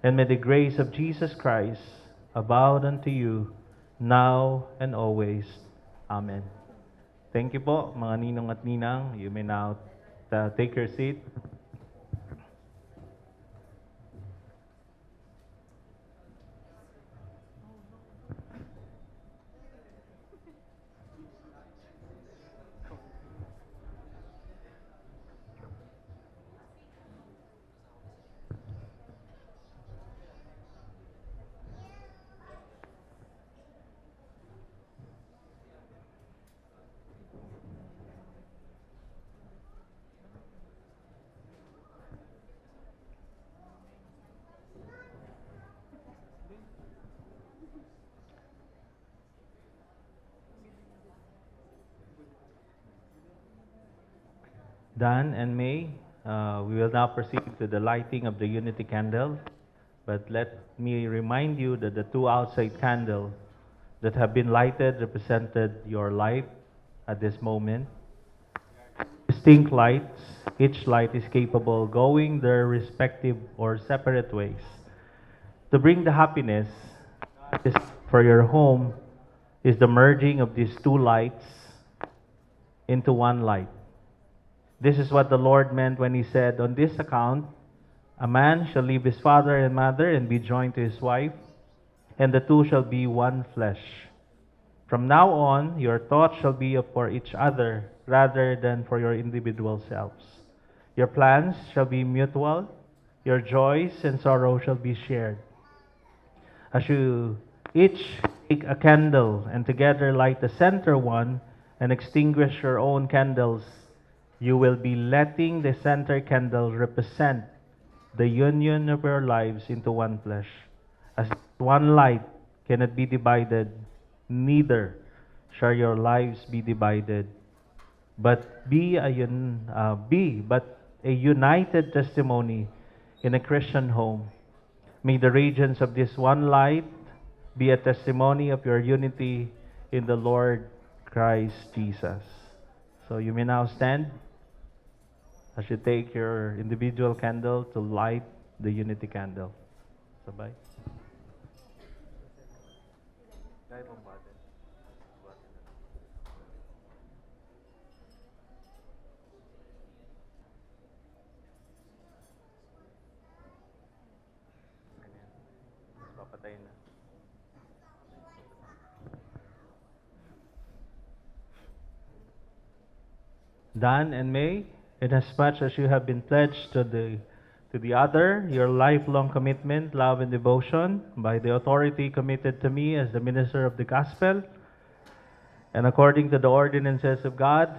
And may the grace of Jesus Christ abound unto you now and always. Amen. Thank you po, mga ninong at ninang. You may now take your seat. Dan and May, we will now proceed to the lighting of the unity candle. But let me remind you that the two outside candles that have been lighted represented your light at this moment. Distinct lights, each light is capable of going their respective or separate ways. To bring the happiness for your home is the merging of these two lights into one light. This is what the Lord meant when he said, on this account, a man shall leave his father and mother and be joined to his wife, and the two shall be one flesh. From now on, your thoughts shall be for each other rather than for your individual selves. Your plans shall be mutual, your joys and sorrow shall be shared. As you each take a candle and together light the center one and extinguish your own candles, you will be letting the center candle represent the union of your lives into one flesh. As one light cannot be divided, neither shall your lives be divided, but be a united testimony in a Christian home. May the radiance of this one light be a testimony of your unity in the Lord Christ Jesus. So you may now stand as you take your individual candle to light the unity candle. Sabay. Dan and May, inasmuch as you have been pledged to the other, your lifelong commitment, love, and devotion by the authority committed to me as the minister of the gospel, and according to the ordinances of God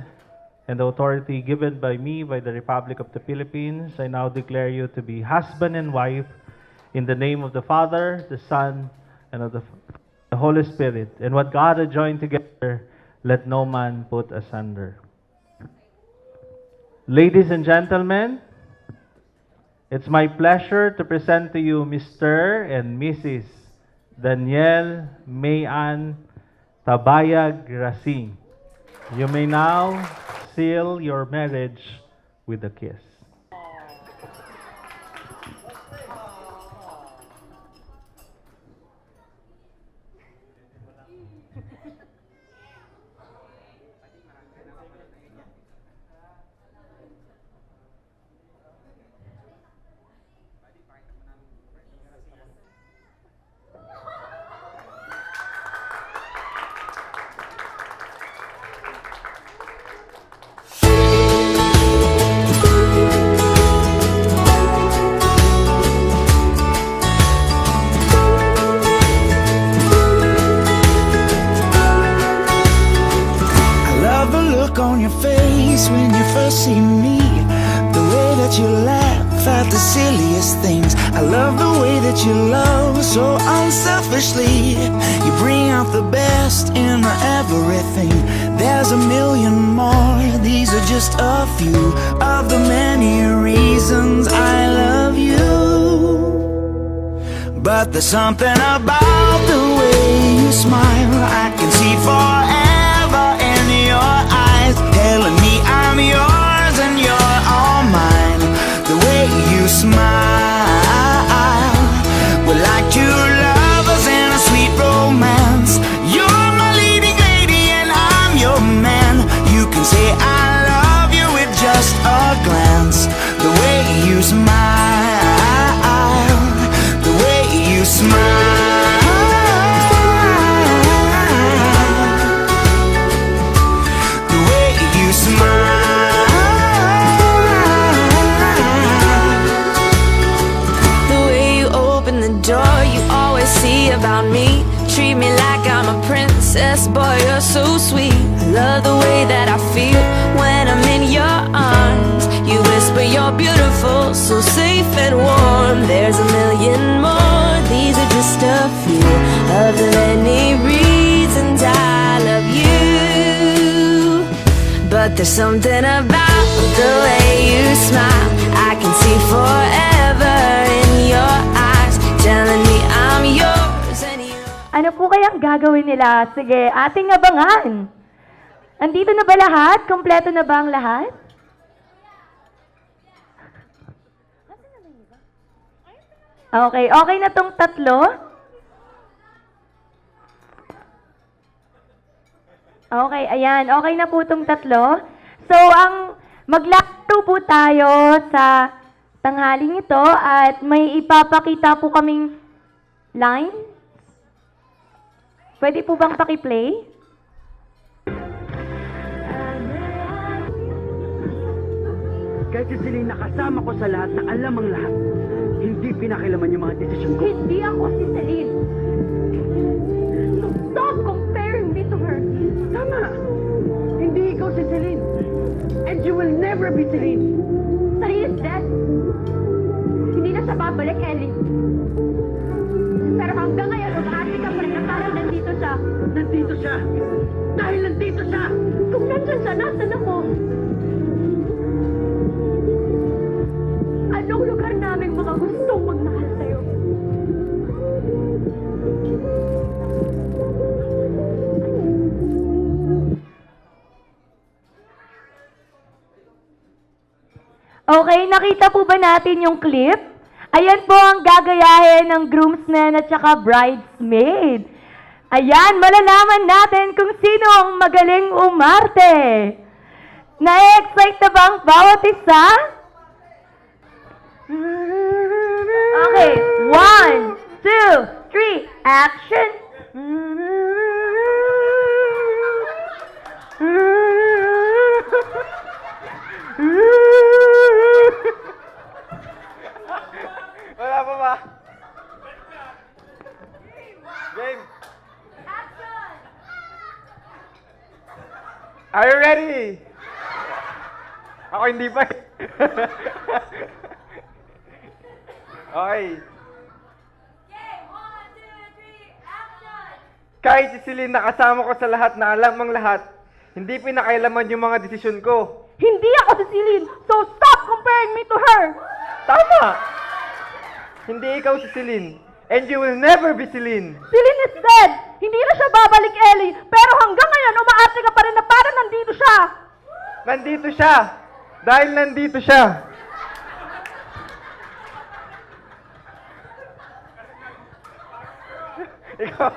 and the authority given by me by the Republic of the Philippines, I now declare you to be husband and wife in the name of the Father, the Son, and of the Holy Spirit. And what God has joined together, let no man put asunder. Ladies and gentlemen, it's my pleasure to present to you Mr. and Mrs. Danielle Mayan Tabayag Racing. You may now seal your marriage with a kiss. I love the look on your face when you first see me. The way that you laugh at the silliest things. I love the way that you love so unselfishly. You bring out the best in everything. There's a million more. These are just a few of the many reasons I love you. But there's something about the way you smile. I can see forever in your eyes, telling me I'm yours and you're all mine. The way you smile, we're like two lovers in a sweet romance. You're my leading lady and I'm your man. You can say I love you with just a glance. The way you smile, the way you smile, the way you smile, The way you open the door, you always see about me. Treat me like I'm a princess, boy, you're so sweet. I love the way that I feel when I'm in your arms. You whisper you're beautiful, so safe and warm. There's a million more, these are just a few of the many reasons I love you. But there's something about the way you smile. I can see forever in your eyes, telling me I'm yours and you. Ano po kayang gagawin nila? Sige, ating abangan. Andito na ba lahat? Kompleto na ba ang lahat? Okay, okay na tong tatlo? Okay, ayan. Okay na po tong tatlo. So, maglaro po tayo sa tanghaling ito at may ipapakita po kaming line. Pwede po bang paki-play? Kahit si Celine nakasama ko sa lahat na alam ang lahat, hindi pinakilaman yung mga desisyon ko. Hindi ako si Celine. Stop comparing me to her. Tama! Hindi ikaw si Celine. And you will never be Celine. Celine is dead. Hindi na siya babalik, Ellie. Pero hanggang ngayon, umaati ka pa rin na parang nandito siya. Nandito siya! Dahil nandito siya! Kung nandyan siya, nasan ako? Anong lugar naming mga gustong magmahal sa'yo? Okay, nakita po ba natin yung clip? Ayan po ang gagayahin ng groomsmen at saka bridesmaid. Ayan, malalaman natin kung sino ang magaling umarte. Na-excite na ba ang bawat isa? Okay, 1, 2, 3, action! Wala pa ba? Game. Are you ready? Ako hindi pa. Okay. Kahit si Celine nakasama ko sa lahat na alam ang lahat, hindi pinakailaman yung mga desisyon ko. Hindi ako si Celine, so stop comparing me to her! Tama! Hindi ikaw si Celine, and you will never be Celine. Celine is dead! Hindi na siya babalik, Ellie, pero hanggang ngayon umaarte ka pa rin na parang nandito siya! Nandito siya! Dahil nandito siya! Ikaw...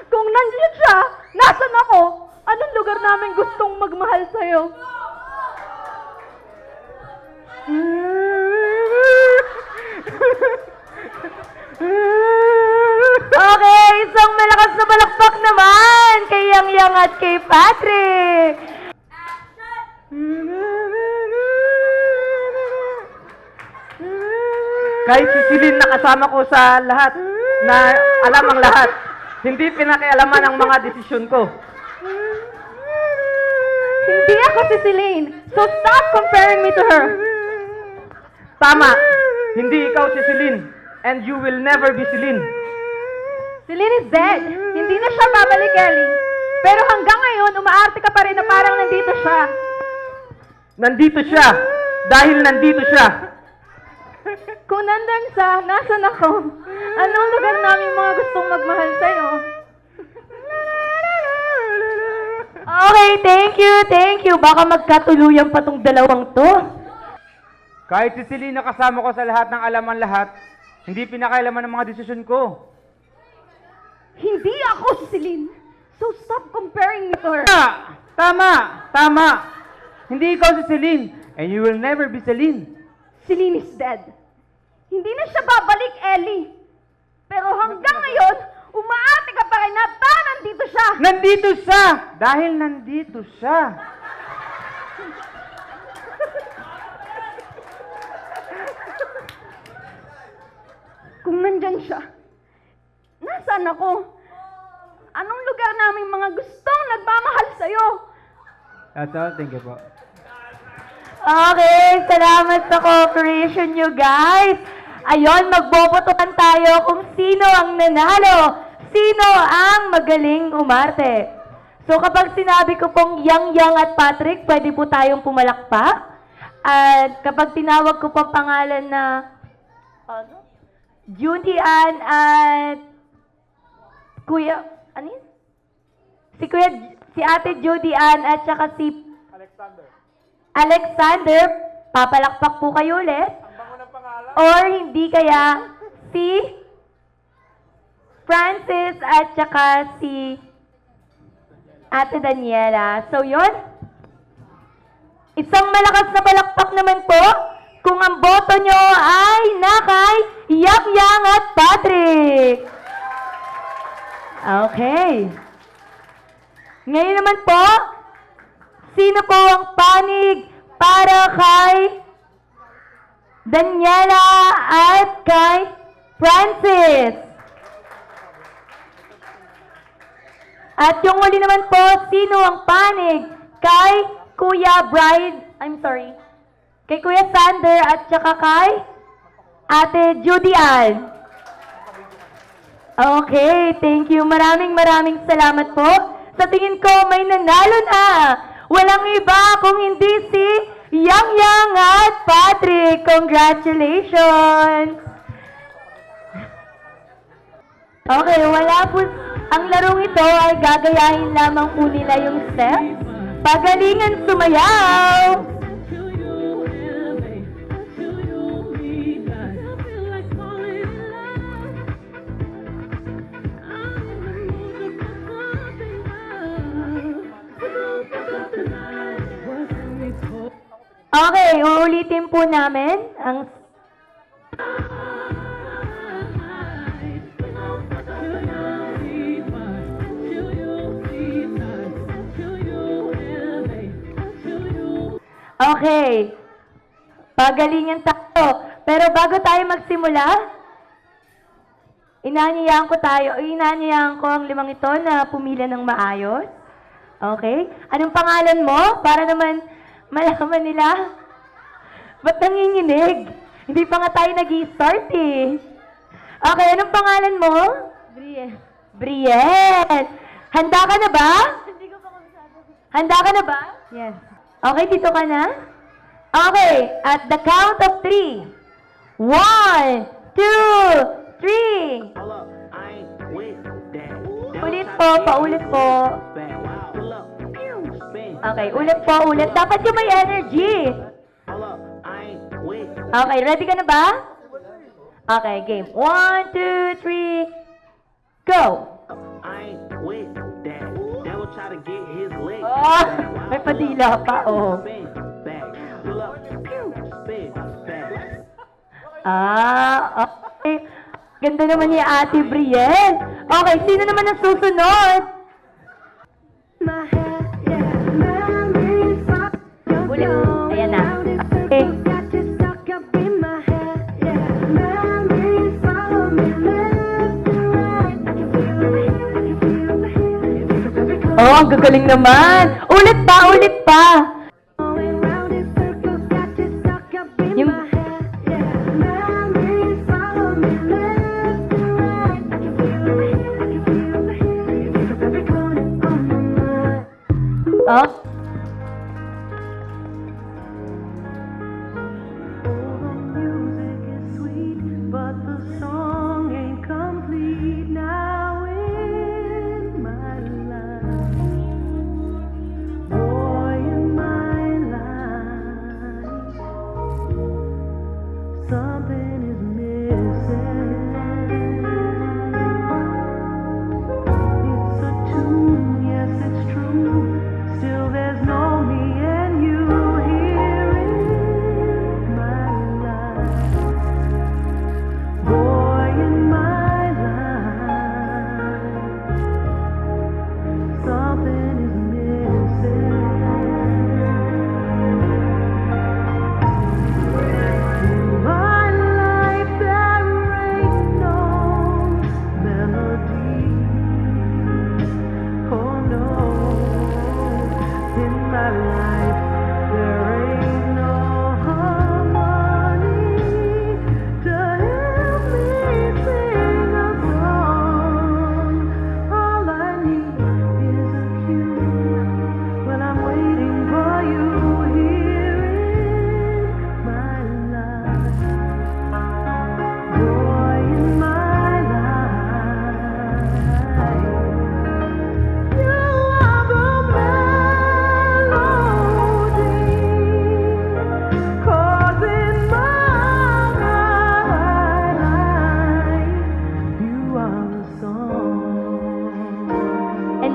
Kung nandiyan siya, nasan ako? Anong lugar namin gustong magmahal sa'yo? Okay, isang malakas na palakpak naman kay Yang Yang at kay Patrick. Kahit si Celine nakasama ko sa lahat na alam ang lahat, hindi pinakialaman ang mga desisyon ko. Hindi ako si Celine, so stop comparing me to her! Tama! Hindi ikaw si Celine, and you will never be Celine. Celine is dead! Hindi na siya babalik, Ellie. Pero hanggang ngayon, umaarte ka pa rin na parang nandito siya. Nandito siya! Dahil nandito siya! Kung nandun siya, nasan ako? Anong lugar namin mga gustong magmahal sa'yo? Okay, thank you. Baka magkatuluyan pa tong dalawang to. Kahit si Celine nakasama ko sa lahat ng alaman lahat, hindi pinakailaman ang mga desisyon ko. Hindi ako si Celine, so stop comparing me to her. Tama! Hindi ikaw si Celine, and you will never be Celine. Celine is dead. Hindi na siya babalik, Ellie. Pero hanggang ngayon, umaarte ka pa rin na parang nandito siya. Nandito siya! Dahil nandito siya. Kung nandyan siya, nasaan ako? Anong lugar namin mga gustong nagmamahal sa'yo? That's all. Thank you po. Okay, salamat sa cooperation nyo, guys. Ayon, magbobotohan tayo kung sino ang nanalo. Sino ang magaling umarte. So kapag sinabi ko pong Yang Yang at Patrick, pwede po tayong pumalakpak. At kapag tinawag ko po pangalan na Judy Ann at Kuya, ano yun? Si Ate Judy Ann at saka si Alexander, papalakpak po kayo ulit. Or hindi kaya si Francis at saka si Ate Daniela. So yun, isang malakas na palakpak naman po kung ang boto nyo ay nakay Yang Yang at Patrick. Okay. Ngayon naman po, sino po ang panig para kay Daniela at kay Francis? At yung huli naman po, sino ang panig kay Kuya kay Kuya Sander at saka kay Ate Judy Ann? Okay, thank you. Maraming salamat po. Sa tingin ko, may nanalo na. Walang iba kung hindi si Yang Yang at Patrick. Congratulations! Okay, wala po. Ang larong ito ay gagayahin lamang po nila yung step. Pagalingan sumayaw! Okay, uulitin po namin ang... Okay. Pagalingan tayo. Pero bago tayo magsimula, inaanyayahan ko ang limang ito na pumila ng maayos. Okay? Anong pangalan mo? Para naman malaman nila. Ba't nanginginig? Hindi pa nga tayo nag-i-start eh. Okay, anong pangalan mo? Brielle. Brielle. Handa ka na ba? Hindi ko pa masyado. Handa ka na ba? Yes. Okay, dito ka na? Okay, at the count of 3. 1, 2, 3. Ulit po, paulit po. Okay, ulit po, ulit. Dapat yung may energy. Okay, ready ka na ba? Okay, game. 1, 2, 3, go! Oh, may padila pa, oh. Okay. Ganda naman ni Ate Brielle. Okay, sino naman ang susunod? Ulit. Ayan na. Okay. Oh, ang gagaling naman. Ulit pa, ulit pa. Yung... Oh.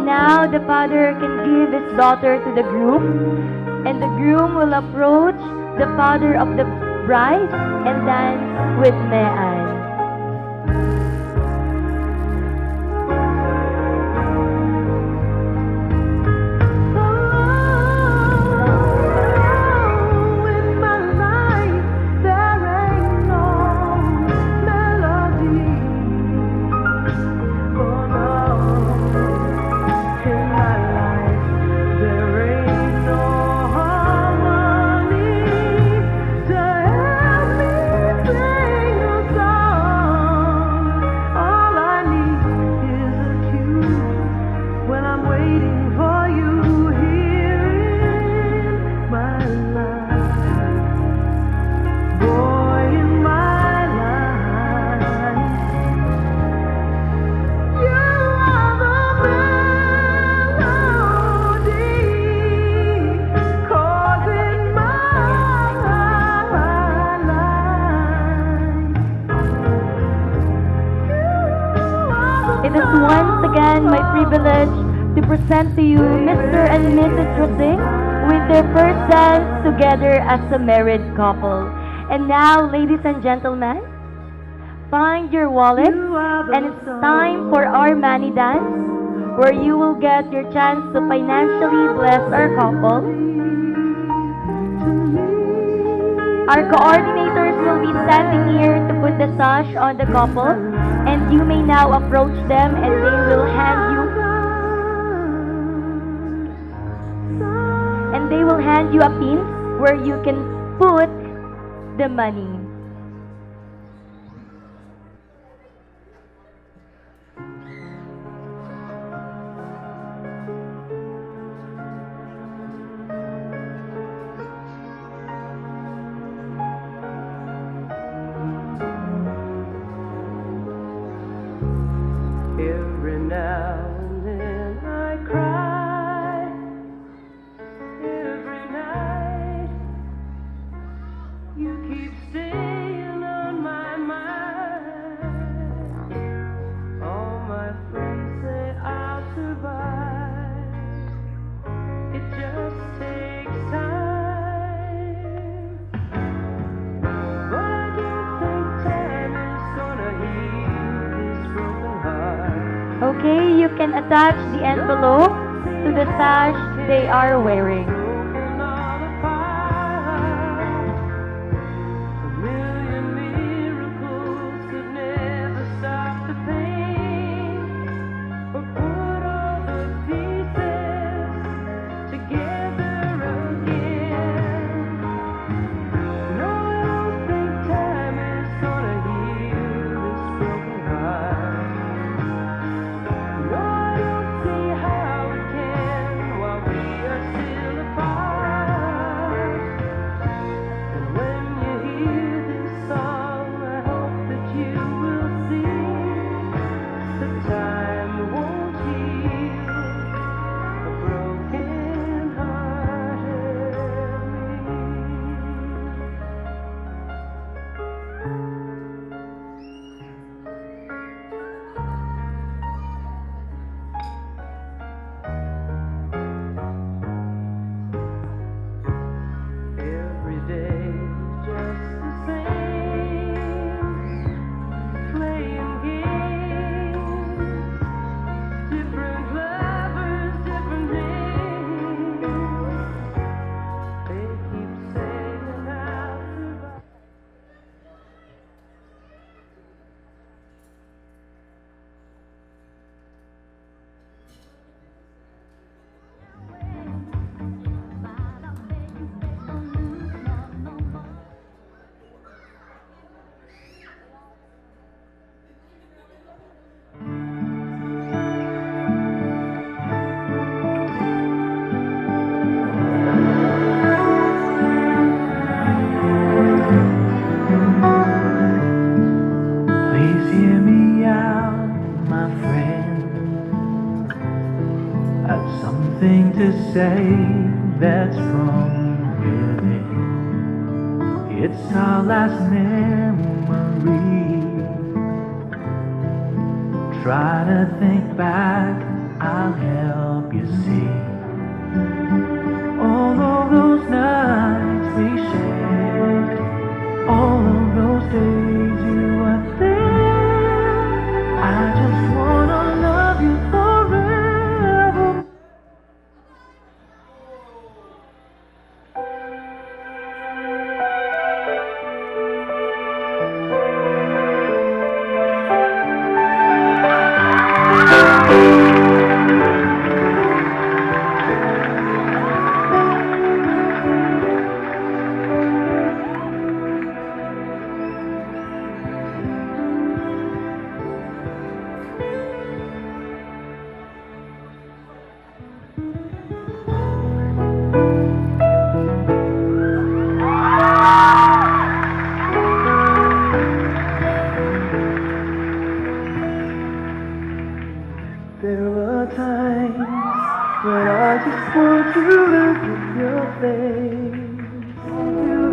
Now the father can give his daughter to the groom, and the groom will approach the father of the bride and dance with Me'an. It is once again my privilege to present to you Mr. and Mrs. Rosing with their first dance together as a married couple. And now, ladies and gentlemen, find your wallet, and it's time for our money dance, where you will get your chance to financially bless our couple. Our coordinators will be standing here to put the sash on the couple, and you may now approach them and they will hand you a pin where you can put the money. Every now and then I cry. Every night you keep staying on my mind. All my friends say I'll survive. It just takes time. But I don't think time is gonna heal this broken heart. Okay, you can attach the envelope to the sash they are wearing. Broken all apart. A million miracles could never stop the pain, or put all the pieces together again. No, I don't think time is gonna heal this broken heart. No, I don't see how it can while we are still apart. And when you hear this song, I hope that you will see that time won't heal a broken-hearted me. Every day just the same, playing games, different lovers, different names. They keep saying I'll survive. Please hear me out, my friend. I've something to say that's from within. It's our last memory. Try to think back, I'll help you see. All of those nights we shared, all of those days you were there. I just wanna love you forever. There are times when I just want to look at your face, to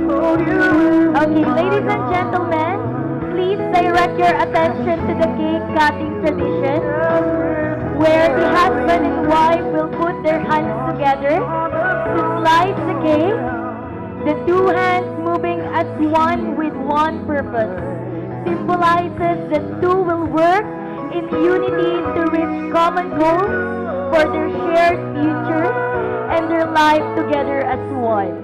hold you in Okay, my ladies and gentlemen, please direct your attention to the cake cutting tradition, where the husband and wife will put their hands together to slide Okay? The two hands moving as one with one purpose symbolizes that two will work in unity to reach common goals for their shared future and their life together as one.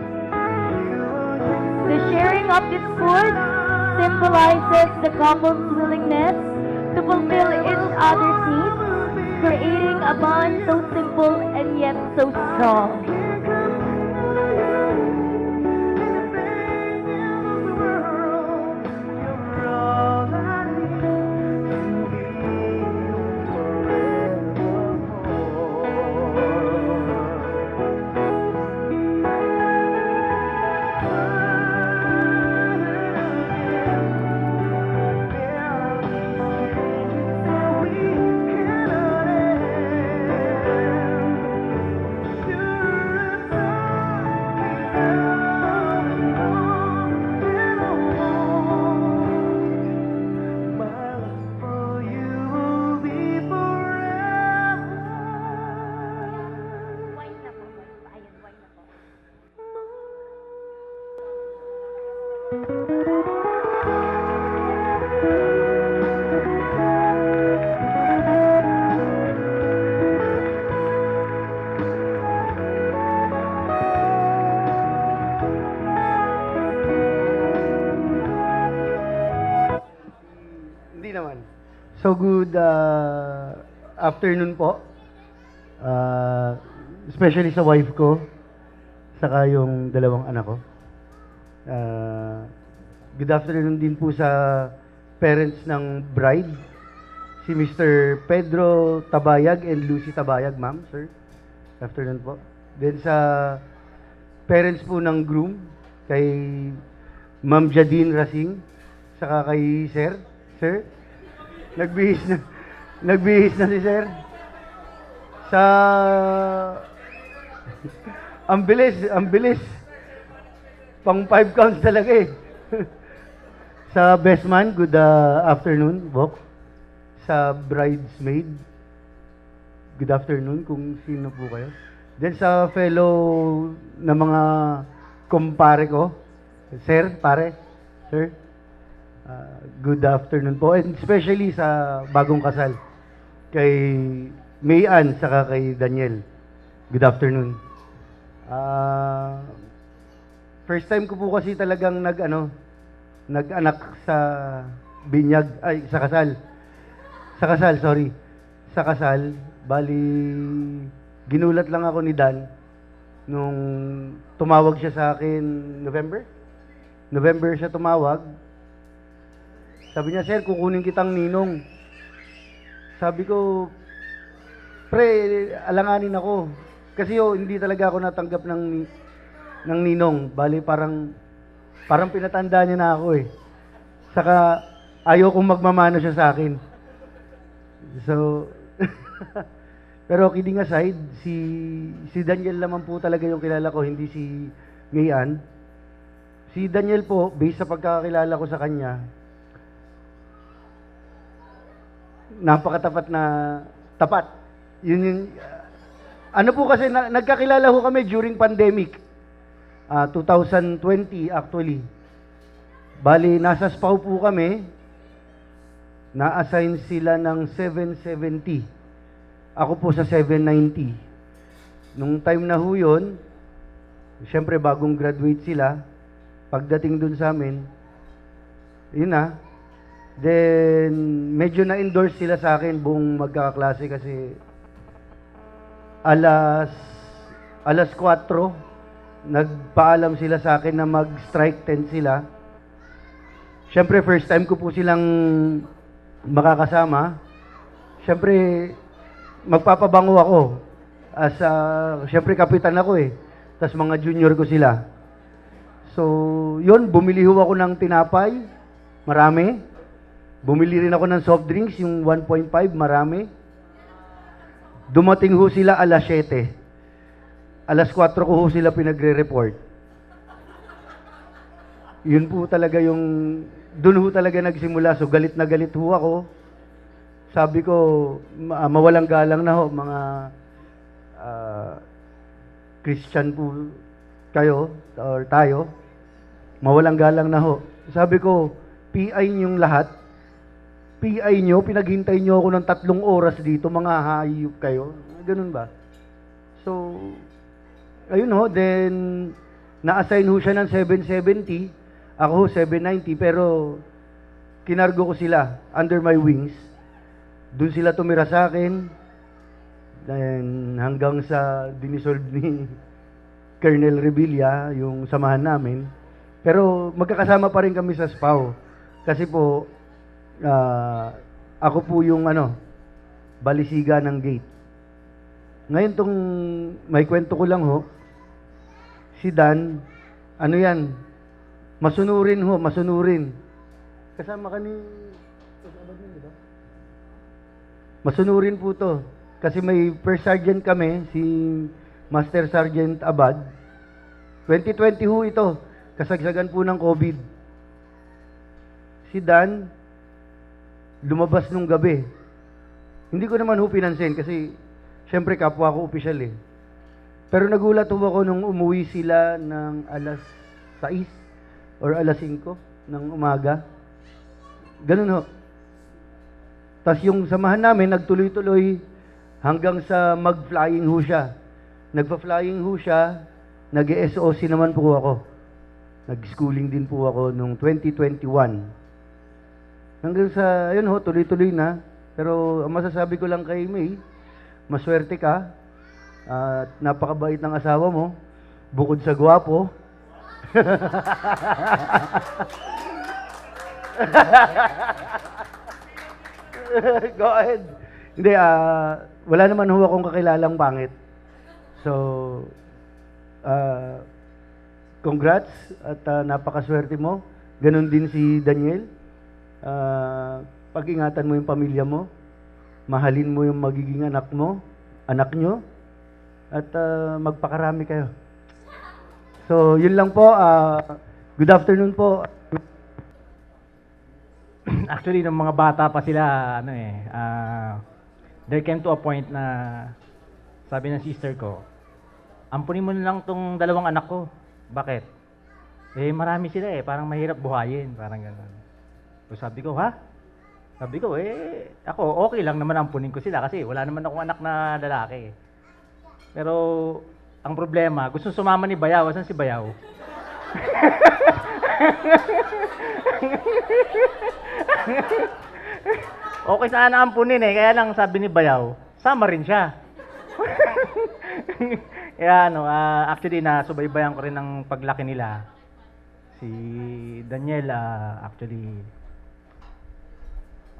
The sharing of this food symbolizes the couple's willingness to fulfill each other's needs, creating a bond so simple and yet so strong. Hindi naman. So good afternoon po. Especially sa wife ko, saka yung dalawang anak ko. Good afternoon din po sa parents ng bride, si Mr. Pedro Tabayag and Lucy Tabayag, ma'am, sir. Afternoon po. Then sa parents po ng groom, kay Ma'am Jadine Rasing, saka kay Sir. Sir, nagbihis na si Sir. Sa ang bilis. Pang 5 counts talaga eh. Sa best man, good afternoon, Bok. Sa bridesmaid, good afternoon kung sino po kayo. Then sa fellow na mga kumpare ko, sir, pare, sir, good afternoon po. And especially sa bagong kasal, kay Mayan saka kay Daniel, good afternoon. First time ko po kasi talagang nag-anak sa binyag, sa kasal. Sa kasal, bali, ginulat lang ako ni Dan nung tumawag siya sa akin November siya tumawag. Sabi niya, sir, kukunin kitang ninong. Sabi ko, pre, alanganin ako. Kasi hindi talaga ako natanggap ng ninong. Bali, parang pinatanda niya na ako eh. Saka, ayaw kong magmamano siya sa akin. So, pero kidding aside, si Daniel naman po talaga yung kilala ko, hindi si Mayan. Si Daniel po, based sa pagkakakilala ko sa kanya, napakatapat na tapat. Yun yung, ano po kasi, nagkakilala ho kami during pandemic. 2020 actually. Bali, nasa SPAW po kami, na-assign sila ng 770. Ako po sa 790. Nung time na ho yun, syempre bagong graduate sila, pagdating dun sa amin, yun na, then medyo na-endorse sila sa akin buong magkakaklase kasi alas 4, nagpaalam sila sa akin na mag-strike tent sila. Syempre, first time ko po silang makakasama. Syempre, magpapabango ako. Syempre, kapitan ako eh. Tapos mga junior ko sila. So, yun, bumili ho ako ng tinapay. Marami. Bumili rin ako ng soft drinks, yung 1.5, marami. Dumating ho sila alas 7. Alas 4 ko ho sila pinagre-report. Yun po talaga yung, dun ho talaga nagsimula. So galit na galit ho ako. Sabi ko, mawalang galang na ho, mga Christian po kayo, or tayo, mawalang galang na ho. Sabi ko, PI niyong lahat, PI nyo, pinaghintay nyo ako ng 3 oras dito, mga hayop kayo. Ganun ba? So, ayun ho, then, na-assign ho siya ng 770, ako ho 790, pero kinargo ko sila under my wings. Doon sila tumira sa akin, then hanggang sa dinisolve ni Colonel Revilla, yung samahan namin. Pero magkakasama pa rin kami sa SPAO. Kasi po, ako po yung balisiga ng gate. Ngayon tong may kwento ko lang ho, si Dan, masunurin ho, masunurin. Kasama ka ni... diba? Masunurin po to. Kasi may first sergeant kami, si Master Sergeant Abad. 2020 ho ito. Kasagsagan po ng COVID. Si Dan, lumabas nung gabi. Hindi ko naman ho pinansin kasi syempre kapwa ko opisyal eh. Pero nagulat ho ako nung umuwi sila ng alas 6 or alas 5 ng umaga. Ganun ho. Tapos yung samahan namin, nagtuloy-tuloy hanggang sa mag-flying ho siya. Nagpa-flying ho siya, nag-SOC naman po ako. Nag-schooling din po ako nung 2021. Hanggang sa, ayun ho, tuloy-tuloy na. Pero ang masasabi ko lang kay May, maswerte ka. At napakabait ng asawa mo. Bukod sa gwapo. Go ahead. Hindi, wala naman ho akong kakilalang pangit. So, congrats at napakaswerte mo. Ganon din si Daniel. Pag-ingatan mo yung pamilya mo. Mahalin mo yung magiging anak mo, anak nyo. At magpakarami kayo. So, yun lang po. Good afternoon po. Actually, nung mga bata pa sila, there came to a point na sabi ng sister ko, ampunin mo na lang tong 2 anak ko. Bakit? Eh, marami sila eh. Parang mahirap buhayin. Parang gano'n. So sabi ko, ha? Sabi ko, ako okay lang naman ampunin ko sila kasi wala naman akong anak na lalaki. Pero, ang problema, gusto sumama ni Bayaw. Asan si Bayaw? Okay sana ampunin eh. Kaya lang sabi ni Bayaw, sama rin siya. Kaya actually nasubaybayan ko rin ang paglaki nila. Si Daniel, actually,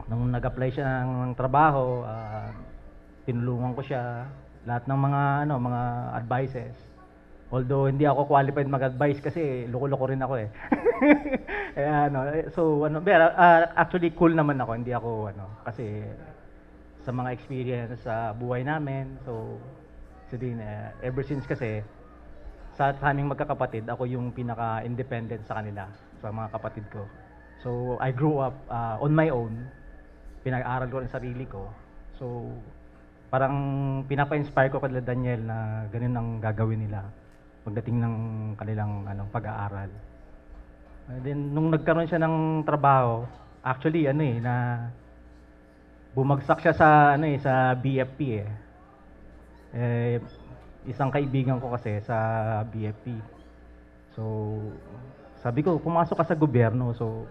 nung nag-apply siya ng trabaho, tinulungan ko siya. Lahat ng mga advices. Although hindi ako qualified mag-advise kasi loko-loko rin ako eh. Kaya actually cool naman ako, hindi ako kasi sa mga experience sa buhay namin. So ever since kasi sa aming magkakapatid, ako yung pinaka-independent sa kanila, sa mga kapatid ko. So I grew up on my own. Pinag-aral ko rin sarili ko. So parang pinapa-inspire ko kay Daniel na ganun ang gagawin nila pagdating ng kanilang pag-aaral. Then nung nagkaroon siya ng trabaho, actually na bumagsak siya sa sa BFP eh. Isang kaibigan ko kasi sa BFP. So sabi ko, pumasok ka sa gobyerno. So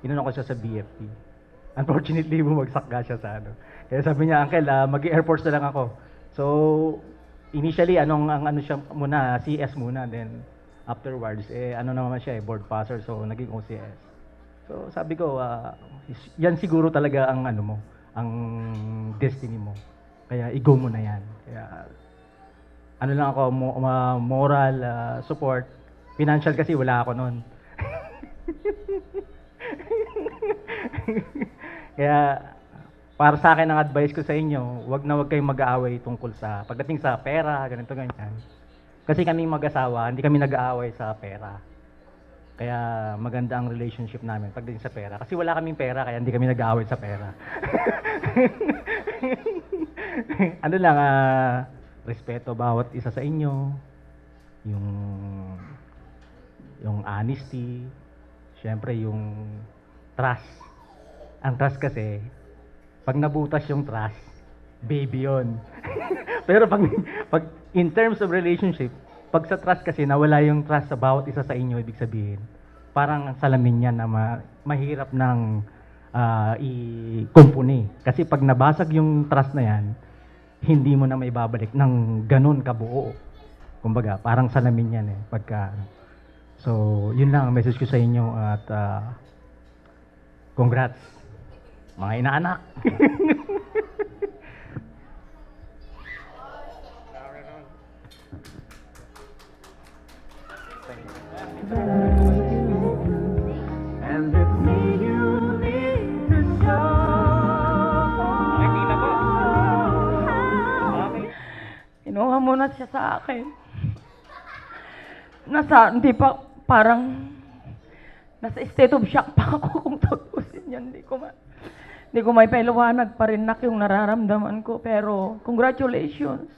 inano ko siya sa BFP. Unfortunately, bumagsak ka siya sa Kaya sabi niya, Uncle, mag-Air Force na lang ako. So, initially, siya muna, CS muna. Then, afterwards, naman siya, board passer. So, naging OCS. So, sabi ko, yan siguro talaga ang ang destiny mo. Kaya, i-go mo na yan. Kaya, lang ako, moral support. Financial kasi wala ako noon. Kaya, para sa akin ang advice ko sa inyo, wag kayong mag-aaway tungkol sa pagdating sa pera, ganito ganyan. Kasi kaming mag-asawa, hindi kami nag-aaway sa pera. Kaya maganda ang relationship namin pagdating sa pera. Kasi wala kaming pera, kaya hindi kami nag-aaway sa pera. Respeto bawat isa sa inyo. yung honesty, syempre yung trust. Ang trust kasi, pag nabutas yung trust, baby yon. Pero pag in terms of relationship, pag sa trust kasi nawala yung trust sa bawat isa sa inyo, ibig sabihin, parang salamin yan na mahirap ng i-kumpuni. Kasi pag nabasag yung trust na yan, hindi mo na maibabalik ng ganun kabuo. Kumbaga, parang salamin yan eh. So, yun lang ang message ko sa inyo at congrats, mga inaanak. Kinuha mo na siya sa akin. Parang nasa state of shock pa ako kung tutusin yan. Hindi ko may paliwanag pa rin yung nararamdaman ko. Pero congratulations.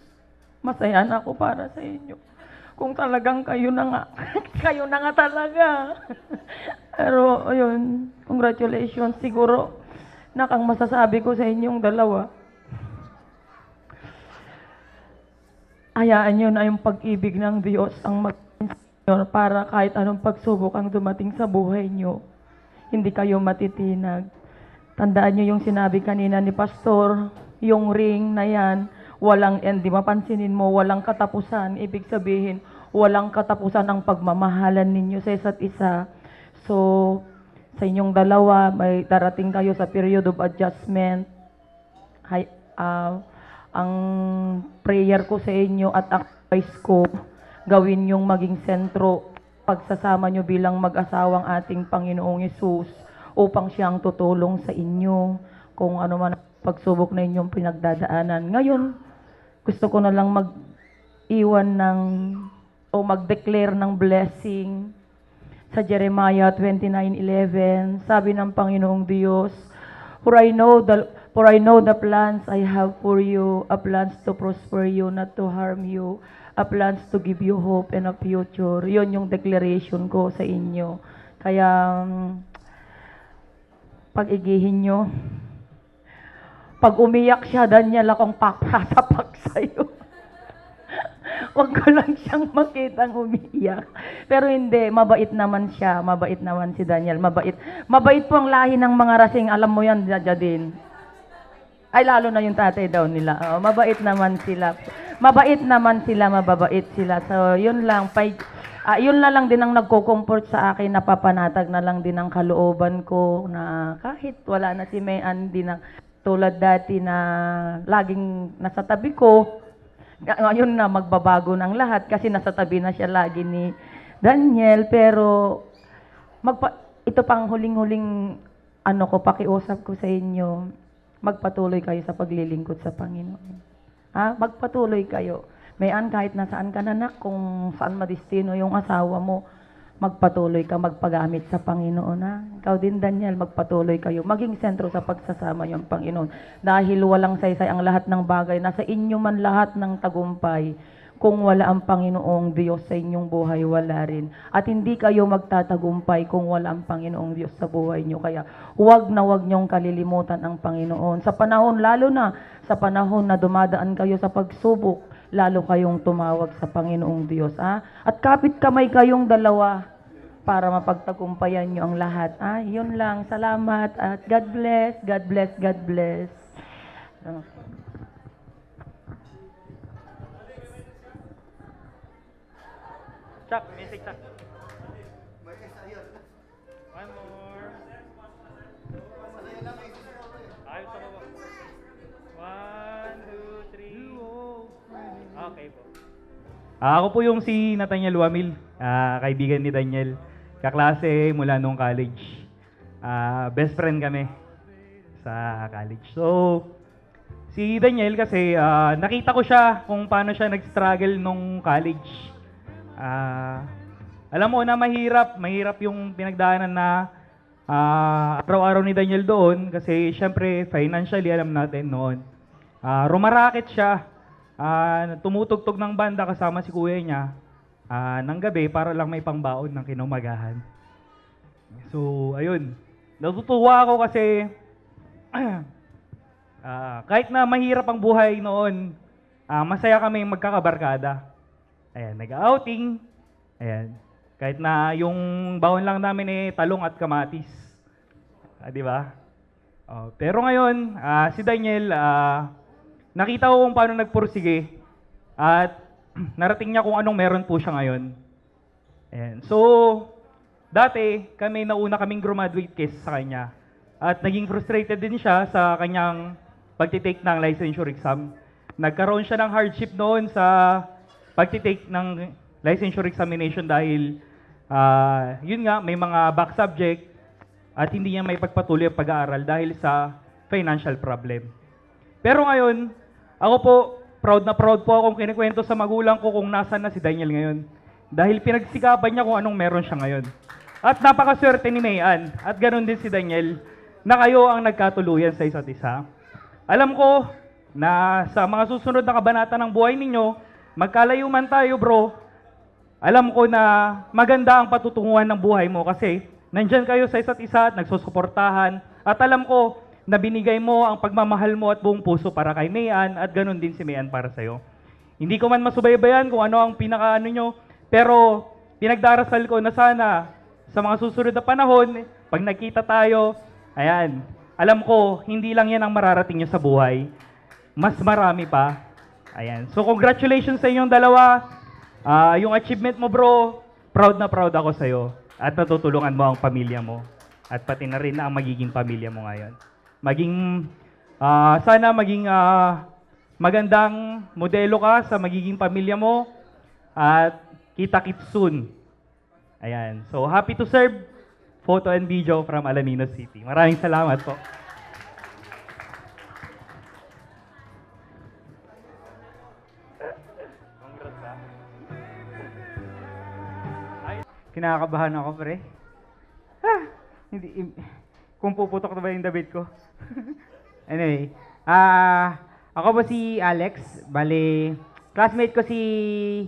Masaya na ako para sa inyo. Kung talagang kayo na nga. Kayo na nga talaga. Pero ayun, congratulations. Siguro nakang masasabi ko sa inyong dalawa. Hayaan nyo na yung pag-ibig ng Diyos ang mag-inyo para kahit anong pagsubok ang dumating sa buhay nyo, hindi kayo matitinag. Tandaan nyo yung sinabi kanina ni Pastor, yung ring na yan, walang end. Di mapansinin mo, walang katapusan. Ibig sabihin, walang katapusan ang pagmamahalan ninyo sa isa't isa. So, sa inyong dalawa, may darating kayo sa period of adjustment. Ang prayer ko sa inyo at ang advice ko, gawin yung maging sentro pagsasama nyo bilang mag-asawang ating Panginoong Yesus upang siyang tutulong sa inyo kung ano man pagsubok na inyong pinagdadaanan. Ngayon, gusto ko na lang mag-iwan o mag-declare ng blessing sa Jeremiah 29:11. Sabi ng Panginoong Diyos, For I know the plans I have for you, a plans to prosper you, not to harm you, a plans to give you hope and a future. Yun yung declaration ko sa inyo. Kaya, pag-igihin nyo, pag umiyak siya, Daniel, akong papasapak sa'yo. Huwag ko lang siyang makitang umiiyak. Pero hindi, mabait naman siya. Mabait naman si Daniel. Mabait po ang lahi ng mga rasing. Alam mo yan, Jadine. Ay, lalo na yung tatay daw nila. Mabait naman sila. Mababait sila. So, yun lang. Yun na lang din ang nagko-comfort sa akin. Napapanatag na lang din ang kalooban ko na kahit wala na si Mayan, di na tulad dati na laging nasa tabi ko. Ngayon na magbabago ng lahat kasi nasa tabi na siya lagi ni Daniel. Pero ito pang huling-huling pakiusap ko sa inyo. Magpatuloy kayo sa paglilingkod sa Panginoon. Magpatuloy kayo. Mayan, kahit nasaan ka na kung saan madistino yung asawa mo, magpatuloy ka, magpagamit sa Panginoon. Ikaw din, Daniel, magpatuloy kayo. Maging sentro sa pagsasama yung Panginoon. Dahil walang saysay ang lahat ng bagay. Nasa inyo man lahat ng tagumpay. Kung wala ang Panginoong Diyos sa inyong buhay, wala rin. At hindi kayo magtatagumpay kung wala ang Panginoong Diyos sa buhay nyo. Kaya huwag nyong kalilimutan ang Panginoon. Sa panahon, lalo na sa panahon na dumadaan kayo sa pagsubok, lalo kayong tumawag sa Panginoong Diyos. At kapit kamay kayong dalawa para mapagtagumpayan nyo ang lahat. Yun lang. Salamat at God bless, God bless, God bless. Chuck, music Chuck. One more. Ayos ako po. 1, 2, 3. Okay po. Ako po yung si Nathaniel Wamil, kaibigan ni Daniel. Kaklase mula nung college. Best friend kami sa college. So, si Daniel kasi nakita ko siya kung paano siya nag-struggle nung college. Alam mo na mahirap yung pinagdaanan na araw-araw ni Daniel doon kasi syempre financially alam natin noon. Rumaraket siya, tumutugtog ng banda kasama si kuya niya. ng gabi para lang may pangbaon ng kinaumagahan. So, ayun. Natutuwa ako kasi kahit na mahirap ang buhay noon, masaya kami magkakabarkada. Ayan, nag-outing. Ayan. Kahit na yung baon lang namin talong at kamatis. Di ba? Pero ngayon, si Daniel, nakita ko kung paano nagpursige at narating niya kung anong meron po siya ngayon. Ayan. So, dati, nauna kaming graduate kaysa sa kanya. At naging frustrated din siya sa kanyang pagtitake ng licensure exam. Nagkaroon siya ng hardship noon sa pagtitake ng licensure examination dahil, yun nga, may mga back subject at hindi niya may pagpatuloy ang pag-aaral dahil sa financial problem. Pero ngayon, ako po, proud na proud po akong kinikwento sa magulang ko kung nasan na si Daniel ngayon. Dahil pinagsikapan niya kung anong meron siya ngayon. At napakaswerte ni Mayan, at ganoon din si Daniel, na kayo ang nagkatuluyan sa isa't isa. Alam ko na sa mga susunod na kabanata ng buhay ninyo, magkalayo man tayo bro, alam ko na maganda ang patutunguhan ng buhay mo kasi nandyan kayo sa isa't isa at nagsusuportahan. At alam ko na binigay mo ang pagmamahal mo at buong puso para kay Mayan at ganun din si Mayan para sa'yo. Hindi ko man masubaybayan kung ano ang pinakaano nyo, pero pinagdarasal ko na sana sa mga susunod na panahon, pag nagkita tayo, ayan, alam ko, hindi lang yan ang mararating nyo sa buhay. Mas marami pa. Ayan. So congratulations sa inyong dalawa. Yung achievement mo bro, proud na proud ako sa'yo. At natutulungan mo ang pamilya mo. At pati na rin ang magiging pamilya mo ngayon. Sana maging magandang modelo ka sa magiging pamilya mo. At kita-kits soon. Ayan. So happy to serve. Photo and video from Alaminos City. Maraming salamat po. Kinakabahan ako, pre. Hindi, kung puputok na ba yung damit ko? Anyway, ako po si Alex. Bale, classmate ko si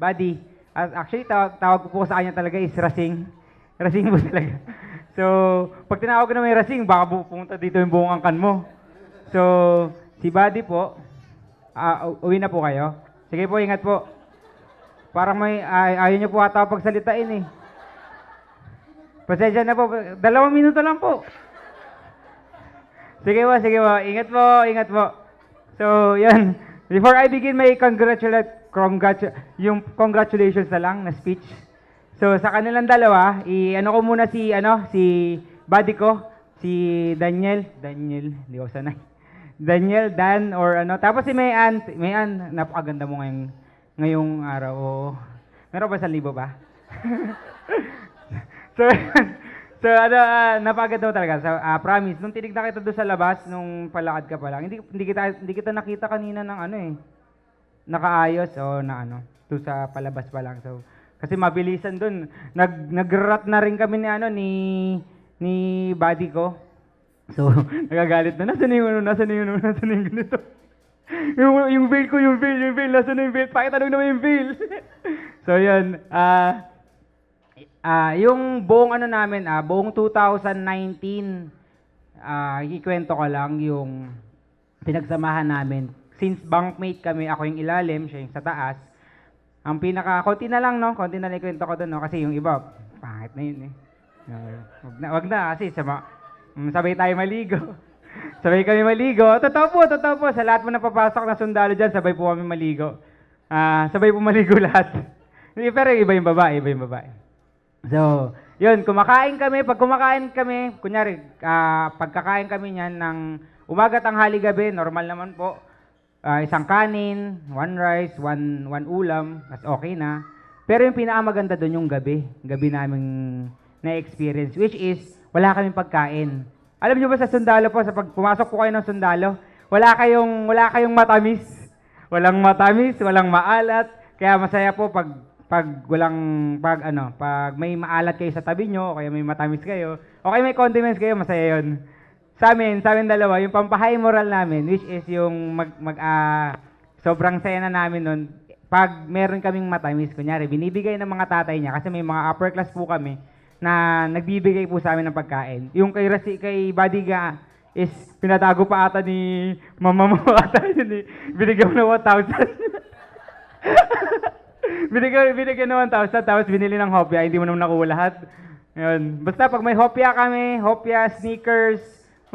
Buddy. Actually, tawag ko po sa kanya talaga is Rasing. Rasing po talaga. So, pag tinawag ko na may Rasing, baka pupunta dito yung buong angkan mo. So, si Buddy po, uwi na po kayo. Sige po, ingat po. Parang ayaw niyo po ata pagsalitain eh. Pasensya na po. 2 minuto lang po. Sige po, sige po. Ingat po, ingat po. So, yan. Before I begin my yung congratulations na lang na speech. So, sa kanilang dalawa, ano ko muna si buddy ko, si Daniel, hindi ko sanay. Daniel, Dan, or ano. Tapos si Mayan, napakaganda mo ngayong araw. Oh. Meron ba 1,000 ba? So, napakaganda mo talaga. So, promise, nung tinignan kita doon sa labas, nung palakad ka pa lang, hindi kita nakita kanina ng nakaayos o doon sa palabas pa lang. So, kasi mabilisan doon. Nag-rat na rin kami ni buddy ko. So, nagagalit na, nasaan yung ganito? yung veil ko, yung veil, nasaan na yung veil? Pakitanong naman yung veil. So, yun. Yung buong namin, buong 2019, ikwento ko lang yung pinagsamahan namin. Since bunkmate kami, ako yung ilalim, siya yung sa taas. Ang konti na lang ikwento ko doon, no? Kasi yung iba, pangit na yun eh. Wag na kasi sabay tayo maligo. Sabay kami maligo. Totoo po. Sa lahat mo na papasok na sundalo dyan, sabay po kami maligo. Sabay po maligo lahat. Pero iba yung babae. So, yun, pag kumakain kami, kunyari, pagkakain kami niyan ng umaga, tanghali, gabi, normal naman po. Isang kanin, 1 rice, 1 ulam, mas okay na. Pero yung pinakamaganda doon yung gabi naming na-experience, which is, wala kaming pagkain. Alam niyo ba sa sundalo po, pag pumasok po kayo ng sundalo, wala kayong matamis. Walang matamis, walang maalat. Kaya masaya po pag may maalat kayo sa tabi nyo, o kaya may matamis kayo, o kaya may condiments kayo, masaya yun. Sa amin dalawa, yung pampahay moral namin, which is yung sobrang saya na namin nun. Pag meron kaming matamis, kunyari, binibigay ng mga tatay niya, kasi may mga upper class po kami, na nagbibigay po sa amin ng pagkain. Yung kay Badiga is pinatago pa ata ni mama mo ata yun eh. Binigyan mo na 1,000. binigyan na 1,000, tapos binili ng hopya, hindi mo naman nakuha lahat. Yun. Basta pag may hopya kami, hopya, sneakers,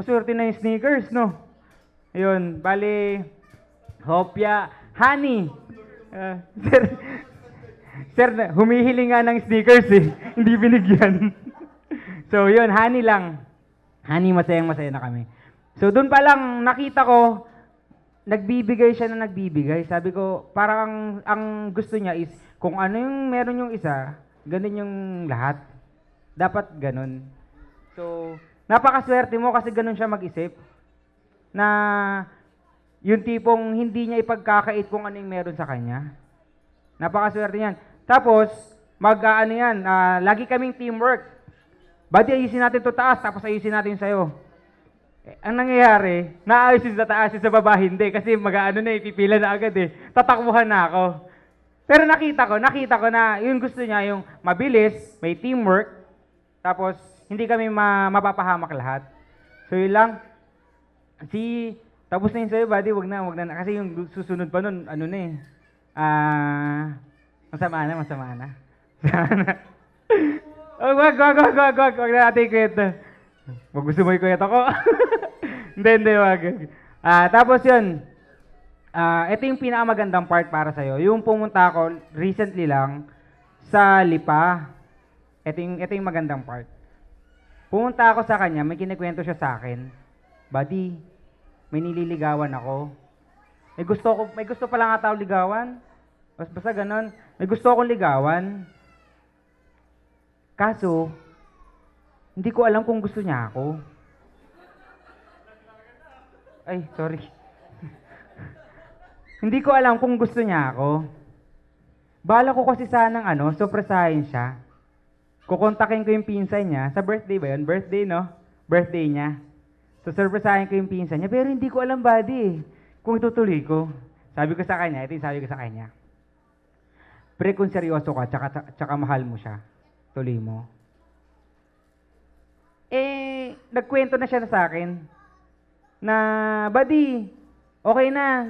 maswerte na yung sneakers, no? Yun, bali, hopya, honey. Sir, humihili nga ng sneakers eh. Hindi binigyan. So, yun, honey lang. Honey, masayang-masaya na kami. So, doon pa lang nakita ko, nagbibigay siya na nagbibigay. Sabi ko, parang ang gusto niya is, kung ano yung meron yung isa, ganun yung lahat. Dapat ganun. So, napakaswerte mo kasi ganun siya mag-isip. Na yung tipong hindi niya ipagkakait kung ano yung meron sa kanya. Napakaswerte niyan. Tapos, ano yan, lagi kaming teamwork. Badi, ayusin natin to taas, tapos ayusin natin sa'yo. Ang nangyayari, naayusin sa taas, yung sa baba, hindi. Kasi ipipila na agad eh. Tatakbuhan na ako. Pero nakita ko na yung gusto niya, yung mabilis, may teamwork, tapos hindi kami mapapahamak lahat. So yun lang. Tapos na yun sa'yo, buddy, wag na. Kasi yung susunod pa nun, masama na. Oh, wag na natin kwento. Wag gusto mo ikwento ko. Hindi, wag. Tapos yun, ito yung pinakamagandang part para sa'yo. Yung pumunta ako recently lang sa Lipa. Ito yung magandang part. Pumunta ako sa kanya, may kinikwento siya sa akin. Buddy, may nililigawan ako. May gusto pa lang ata ako ligawan. Basta ganon. May gusto akong ligawan. Kaso, hindi ko alam kung gusto niya ako. Ay, sorry. Hindi ko alam kung gusto niya ako. Bala ko kasi sanang surpresahin siya. Kukontakin ko yung pinsan niya. Sa birthday ba yun? Birthday, no? Birthday niya. So, surpresahin ko yung pinsan niya. Pero hindi ko alam, buddy, kung itutuloy ko. Sabi ko sa kanya, ito yung sabi ko sa kanya. Pre, kung seryoso ka, tsaka mahal mo siya, tuloy mo. Nagkwento na siya sa akin na, buddy, okay na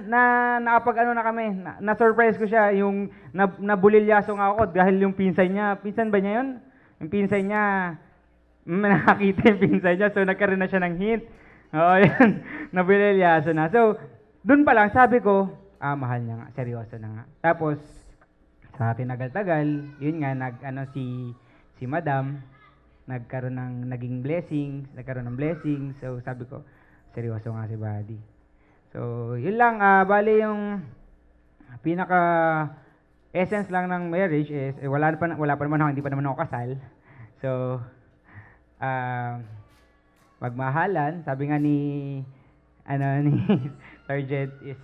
nakapag na kami, na-surprise ko siya, yung nabulilyaso nga ako dahil yung pinsan ba niya yun? Yung pinsan niya, nakakita yung pinsan niya, so nagkaroon na siya ng hint. Oo, yan, nabulilyaso na. So, dun pa lang, sabi ko, mahal niya nga, seryoso na nga. Tapos, sa tinagal-tagal, yun nga, si Madam, nagkaroon ng blessings. So, sabi ko, seryoso nga si Buddy. So, yun lang, bali yung pinaka-essence lang ng marriage is, wala pa naman ako, hindi pa naman ako kasal. So, magmahalan, sabi nga ni Sergeant is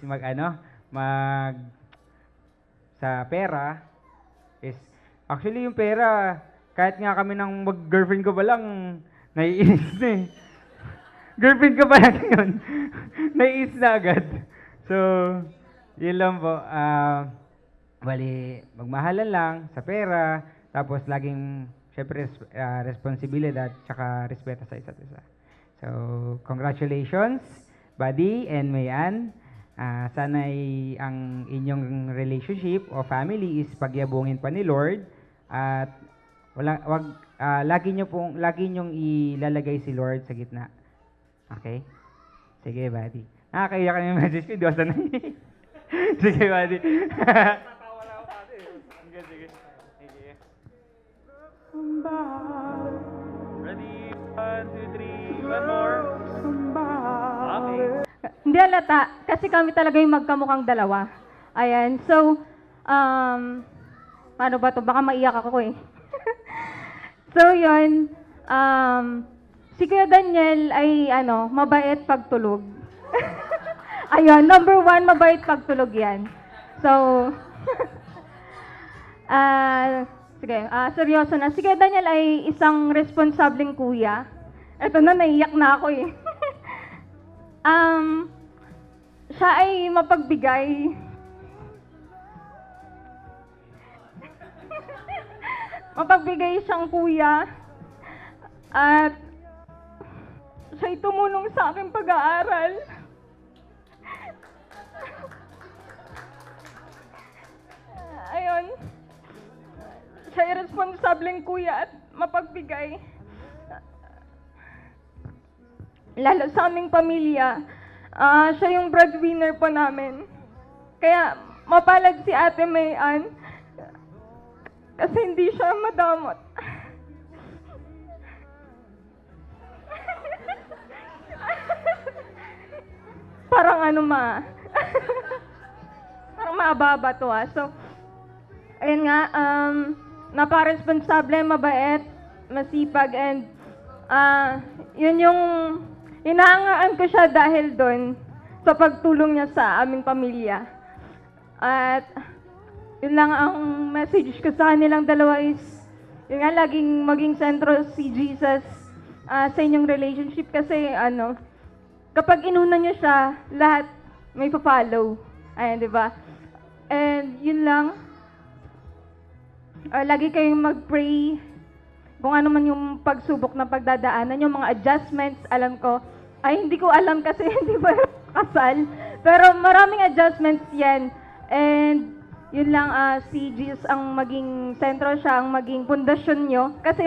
sa pera is, actually yung pera, kahit nga kami ng mag-girlfriend ko pa lang, naiinis na eh. Girlfriend ko pa lang yun, naiinis na agad. So, yun lang po, bali, magmahalan lang sa pera, tapos laging, syempre, responsibilidad, tsaka respeto sa isa't isa. So, congratulations, Buddy and Mayan. Sana'y ang inyong relationship o family is pagyabungin pa ni Lord. At lagi niyong ilalagay si Lord sa gitna. Okay? Sige, Buddy. Nakakaiyak ka yung message ko, Diyos na Sige, Buddy. Sige. Ready? 1, 2, 3. One more. Okay. Hindi halata, kasi kami talaga yung magkamukhang dalawa. Ayan, so, paano ba to? Baka maiyak ako eh. So, yun, si Kuya Daniel ay, mabait pagtulog. Ayun, number 1, mabait pagtulog yan. So, sige, seryoso na. Si Kuya Daniel ay isang responsableng kuya. Eto na, naiyak na ako eh. Siya ay mapagbigay. mapagbigay siyang kuya. At siya'y tumulong sa aking pag-aaral. Ayun. Siya'y responsableng kuya at mapagbigay. Lalo sa aming pamilya, siya yung breadwinner po namin. Kaya mapalad si Ate Mayan kasi hindi siya madamot. Parang parang mababa to So, ayun nga, napaka-responsable, mabait, masipag, and yun yung inaangaan ko siya dahil doon sa pagtulong niya sa aming pamilya. At yun lang ang message ko sa kanilang dalawa is, yun nga, laging maging sentro si Jesus sa inyong relationship kasi kapag inuna niyo siya, lahat may pa-follow. Ayan, di ba? And yun lang, lagi kayong mag-pray kung ano man yung pagsubok na pagdadaanan, yung mga adjustments, alam ko, hindi ko alam kasi hindi ba kasal, pero maraming adjustments yan. And yun lang, si Jesus ang maging sentro, siya ang maging pundasyon nyo, kasi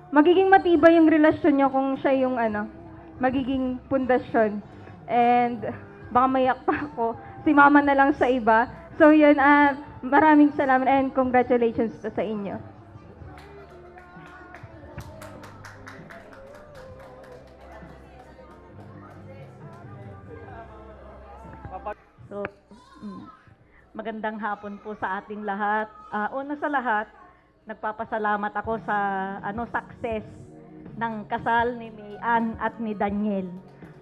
magiging matibay yung relasyon nyo kung siya yung magiging pundasyon. And baka mayak pa ako, si mama na lang sa iba. So yun, maraming salamat and congratulations pa sa inyo. So, magandang hapon po sa ating lahat. Una sa lahat, nagpapasalamat ako sa success ng kasal ni Mayan at ni Daniel.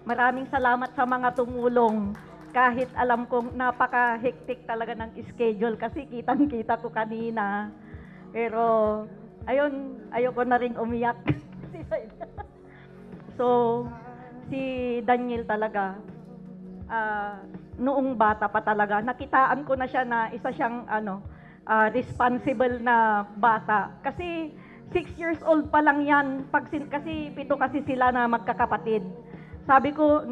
Maraming salamat sa mga tumulong kahit alam kong napaka-hectic talaga ng schedule kasi kitang-kita ko kanina. Pero ayun, ayoko na rin umiyak. So, si Daniel talaga noong bata pa talaga, nakitaan ko na siya na isa siyang responsible na bata. Kasi 6 years old pa lang yan, kasi 7 kasi sila na magkakapatid. Sabi ko,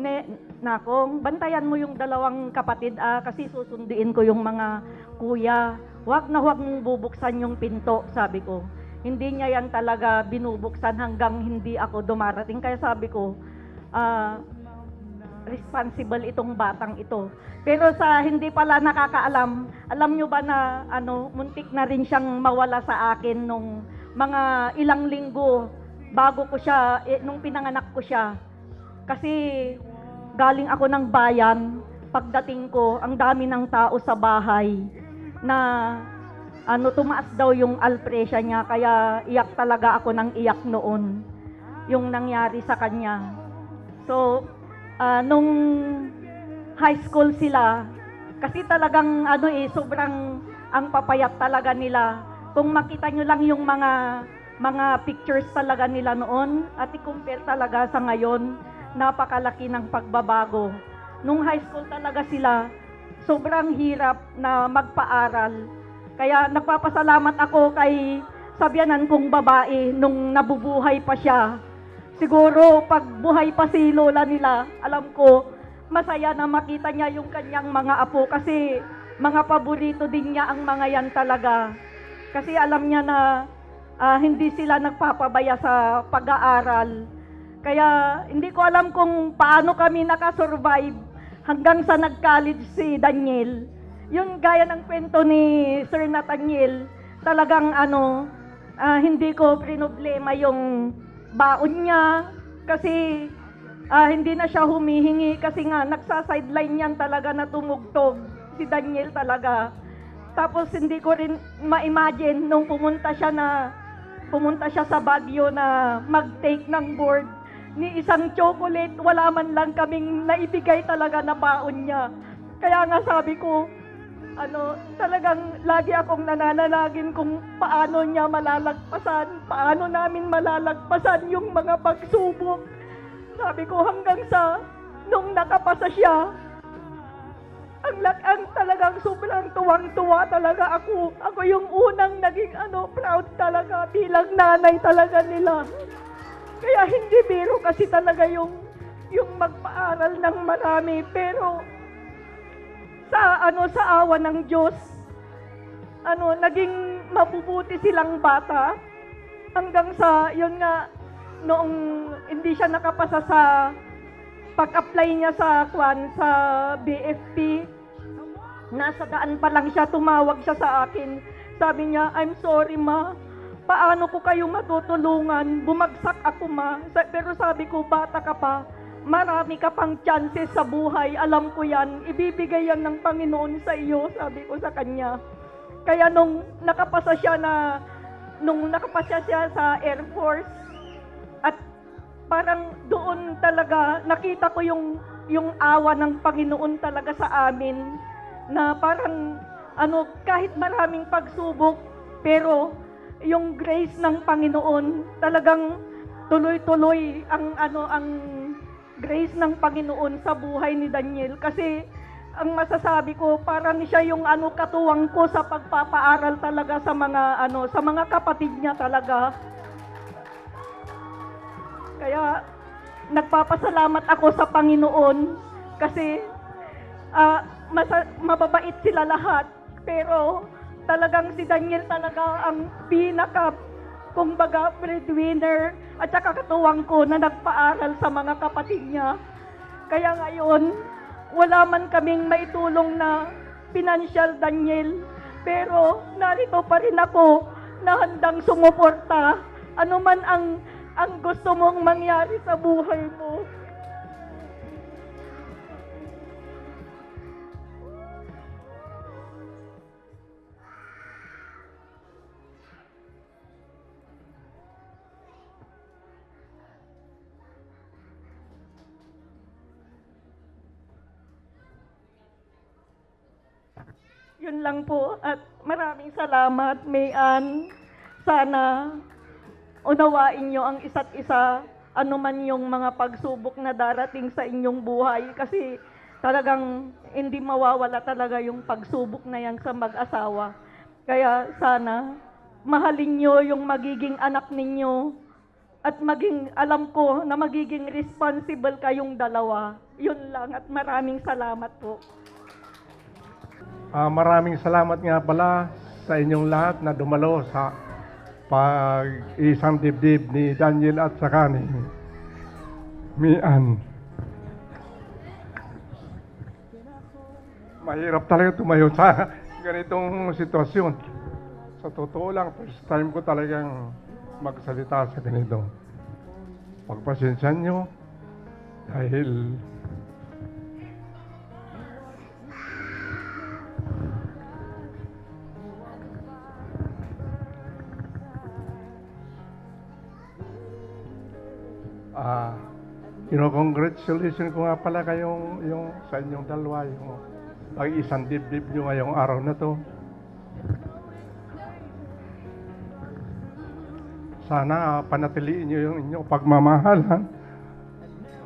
nakong, bantayan mo yung 2 kapatid kasi susunduin ko yung mga kuya. Huwag mong bubuksan yung pinto, sabi ko. Hindi niya yan talaga binubuksan hanggang hindi ako dumarating. Kaya sabi ko, responsible itong batang ito. Pero sa hindi pala nakakaalam, alam nyo ba na muntik na rin siyang mawala sa akin nung mga ilang linggo bago ko siya, nung pinanganak ko siya. Kasi galing ako ng bayan, pagdating ko, ang dami ng tao sa bahay na tumaas daw yung alpresya niya, kaya iyak talaga ako ng iyak noon yung nangyari sa kanya. So, nung high school sila, kasi talagang sobrang ang papayat talaga nila. Kung makita nyo lang yung mga pictures talaga nila noon at i-compare talaga sa ngayon, napakalaki ng pagbabago. Nung high school talaga sila, sobrang hirap na magpaaral. Kaya nagpapasalamat ako kay sabyanan kong babae nung nabubuhay pa siya. Siguro pag buhay pa si lola nila, alam ko, masaya na makita niya yung kanyang mga apo kasi mga paborito din niya ang mga yan talaga. Kasi alam niya na hindi sila nagpapabaya sa pag-aaral. Kaya hindi ko alam kung paano kami nakasurvive hanggang sa nag-college si Daniel. Yung gaya ng kwento ni Sir Nathaniel, talagang hindi ko problema yung baon niya kasi hindi na siya humihingi kasi nga nagsa-sideline yan talaga na tumugtog si Daniel talaga. Tapos hindi ko rin ma-imagine nung pumunta siya sa Baguio na mag-take ng board ni isang chocolate, wala man lang kaming naibigay talaga na baon niya. Kaya nga sabi ko, talagang lagi akong nananalangin kung paano niya malalagpasan, paano namin malalagpasan yung mga pagsubok. Sabi ko hanggang sa nung nakapasa siya, ang talagang sobrang tuwang-tuwa talaga ako. Ako yung unang naging proud talaga bilang nanay talaga nila. Kaya hindi biro kasi talaga yung magpaaral ng marami, pero sa awa ng Diyos, naging mabubuti silang bata hanggang sa yun nga noong hindi siya nakapasa sa pag-apply niya sa BFP. Nasa daan pa lang siya, tumawag siya sa akin. Sabi niya, "I'm sorry ma, paano ko kayo matutulungan? Bumagsak ako ma." Pero sabi ko, bata ka pa, marami ka pang chances sa buhay. Alam ko yan, ibibigay yan ng Panginoon sa iyo, sabi ko sa kanya. Kaya nung nakapasa siya sa Air Force, at parang doon talaga nakita ko yung awa ng Panginoon talaga sa amin, na parang kahit maraming pagsubok, pero yung grace ng Panginoon talagang tuloy-tuloy ang grace ng Panginoon sa buhay ni Daniel. Kasi ang masasabi ko, parang siya yung katuwang ko sa pagpapaaral talaga sa mga kapatid niya talaga. Kaya nagpapasalamat ako sa Panginoon kasi mababait sila lahat, pero talagang si Daniel talaga ang kumbaga breadwinner at saka katuwang ko na nagpaaral sa mga kapatid niya. Kaya ngayon, wala man kaming maitulong na financial, Daniel, pero narito pa rin ako na handang sumuporta ano man ang gusto mong mangyari sa buhay mo. Yun lang po, at maraming salamat, Mayan. Sana unawain nyo ang isa't isa, anuman yung mga pagsubok na darating sa inyong buhay, kasi talagang hindi mawawala talaga yung pagsubok na yan sa mag-asawa. Kaya sana mahalin nyo yung magiging anak ninyo, at alam ko na magiging responsible kayong dalawa. Yun lang, at maraming salamat po. Maraming salamat nga pala sa inyong lahat na dumalo sa pag-isang dibdib ni Daniel at saka ni Mian. Mahirap talaga tumayo sa ganitong sitwasyon. Sa totoo lang, first time ko talagang magsalita sa ganito. Pagpasensya nyo dahil congratulations ko nga pala kayong sa inyong dalawa, yung pag-isang dibdib nyo ngayong araw na to. Sana panatiliin nyo yung inyong pagmamahalan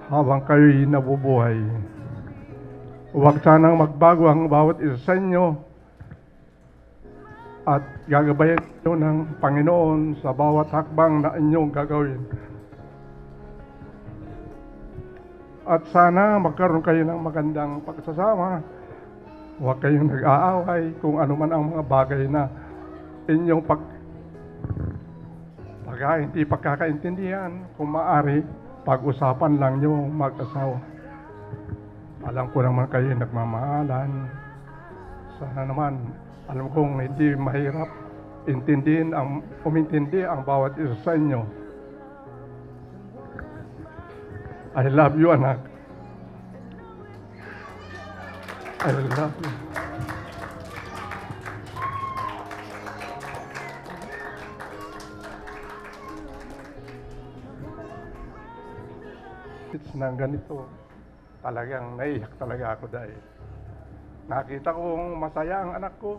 habang kayo'y nabubuhay. Huwag sanang magbago ang bawat isa sa inyo at gagabayan nyo ng Panginoon sa bawat hakbang na inyong gagawin. At sana magkaroon kayo ng magandang pagsasama. Huwag kayong nag-aaway kung ano man ang mga bagay na inyong hindi pagkakaintindihan. Kung maaari, pag-usapan lang nyo mag-asawa. Alam ko naman kayo nagmamahalan. Sana naman, alam kong hindi mahirap umintindi ang bawat isa sa inyo. I love you, anak. I love you. It's nang ganito. Talagang naiyak talaga ako dahil nakita kong masaya ang anak ko.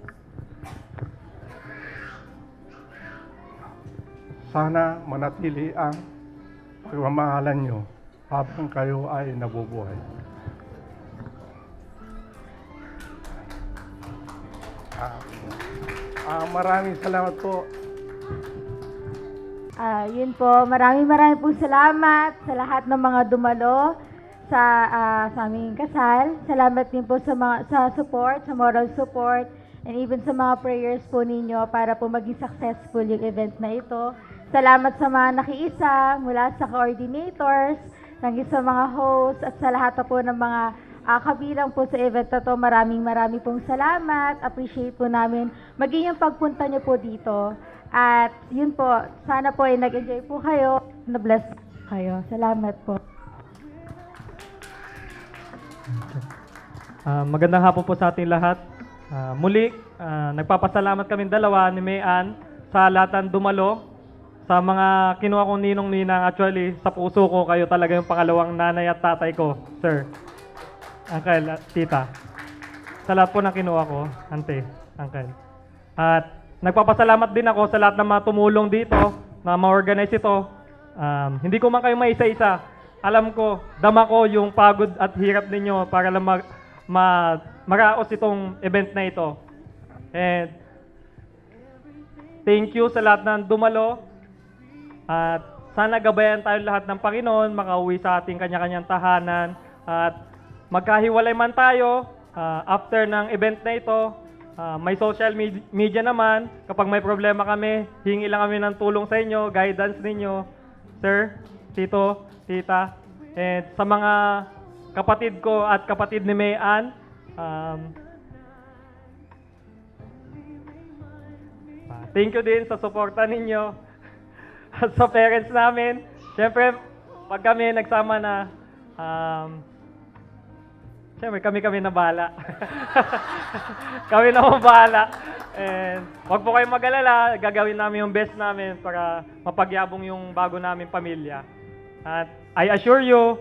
Sana manatili ang pagmamahalan nyo habang kayo ay nabubuhay. Maraming salamat po. Yun po, maraming po salamat sa lahat ng mga dumalo sa aming kasal. Salamat din po sa support, sa moral support, and even sa mga prayers po ninyo para po maging successful yung event na ito. Salamat sa mga nakiisa mula sa coordinators, hanggang sa mga hosts, at sa lahat po ng mga kabilang po sa event na to. Maraming pong salamat. Appreciate po namin maging yung pagpunta nyo po dito. At yun po, sana po ay nag-enjoy po kayo, na-bless kayo. Salamat po. Magandang hapon po sa ating lahat. Muli, nagpapasalamat kami dalawa ni Mayan sa lahat ng dumalo, sa mga kinuha kong ninong-ninang. Actually, sa puso ko, kayo talaga yung pangalawang nanay at tatay ko, sir. Uncle at tita. Sa lahat po ng kinuha ko, ante, uncle. At nagpapasalamat din ako sa lahat ng mga tumulong dito na ma-organize ito. Hindi ko man kayo maisa-isa. Alam ko, dama ko yung pagod at hirap ninyo para lang maraos itong event na ito. And thank you sa lahat ng dumalo. At sana gabayan tayo lahat ng Panginoon, makauwi sa ating kanya-kanyang tahanan. At magkahiwalay man tayo after ng event na ito. May social media naman. Kapag may problema kami, hingi lang kami ng tulong sa inyo, guidance ninyo, sir, tito, tita. And sa mga kapatid ko at kapatid ni Mayan, thank you din sa suporta ninyo at sa parents namin. Siyempre, pag kami nagsama na, siyempre, kami na bahala. Kami na bahala. And wag po kayong mag-alala, gagawin namin yung best namin para mapagyabong yung bago namin pamilya. At I assure you,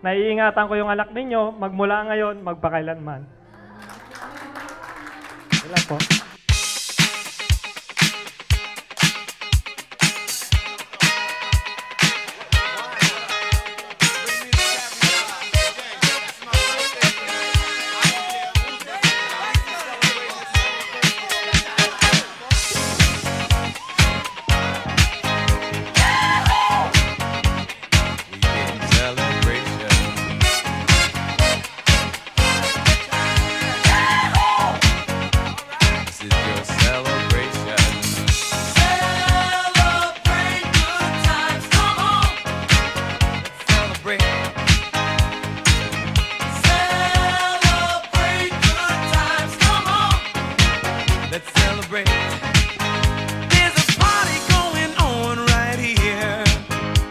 naiingatan ko yung anak ninyo, magmula ngayon, magpakailanman. Wala po.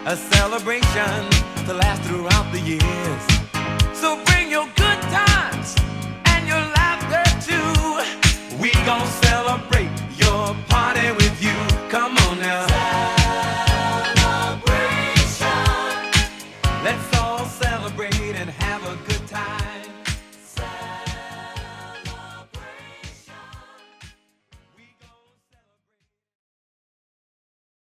A celebration to last throughout the years. So bring your good times and your laughter too. We gon' celebrate your party with you. Come on now. Celebration. Let's all celebrate and have a good time.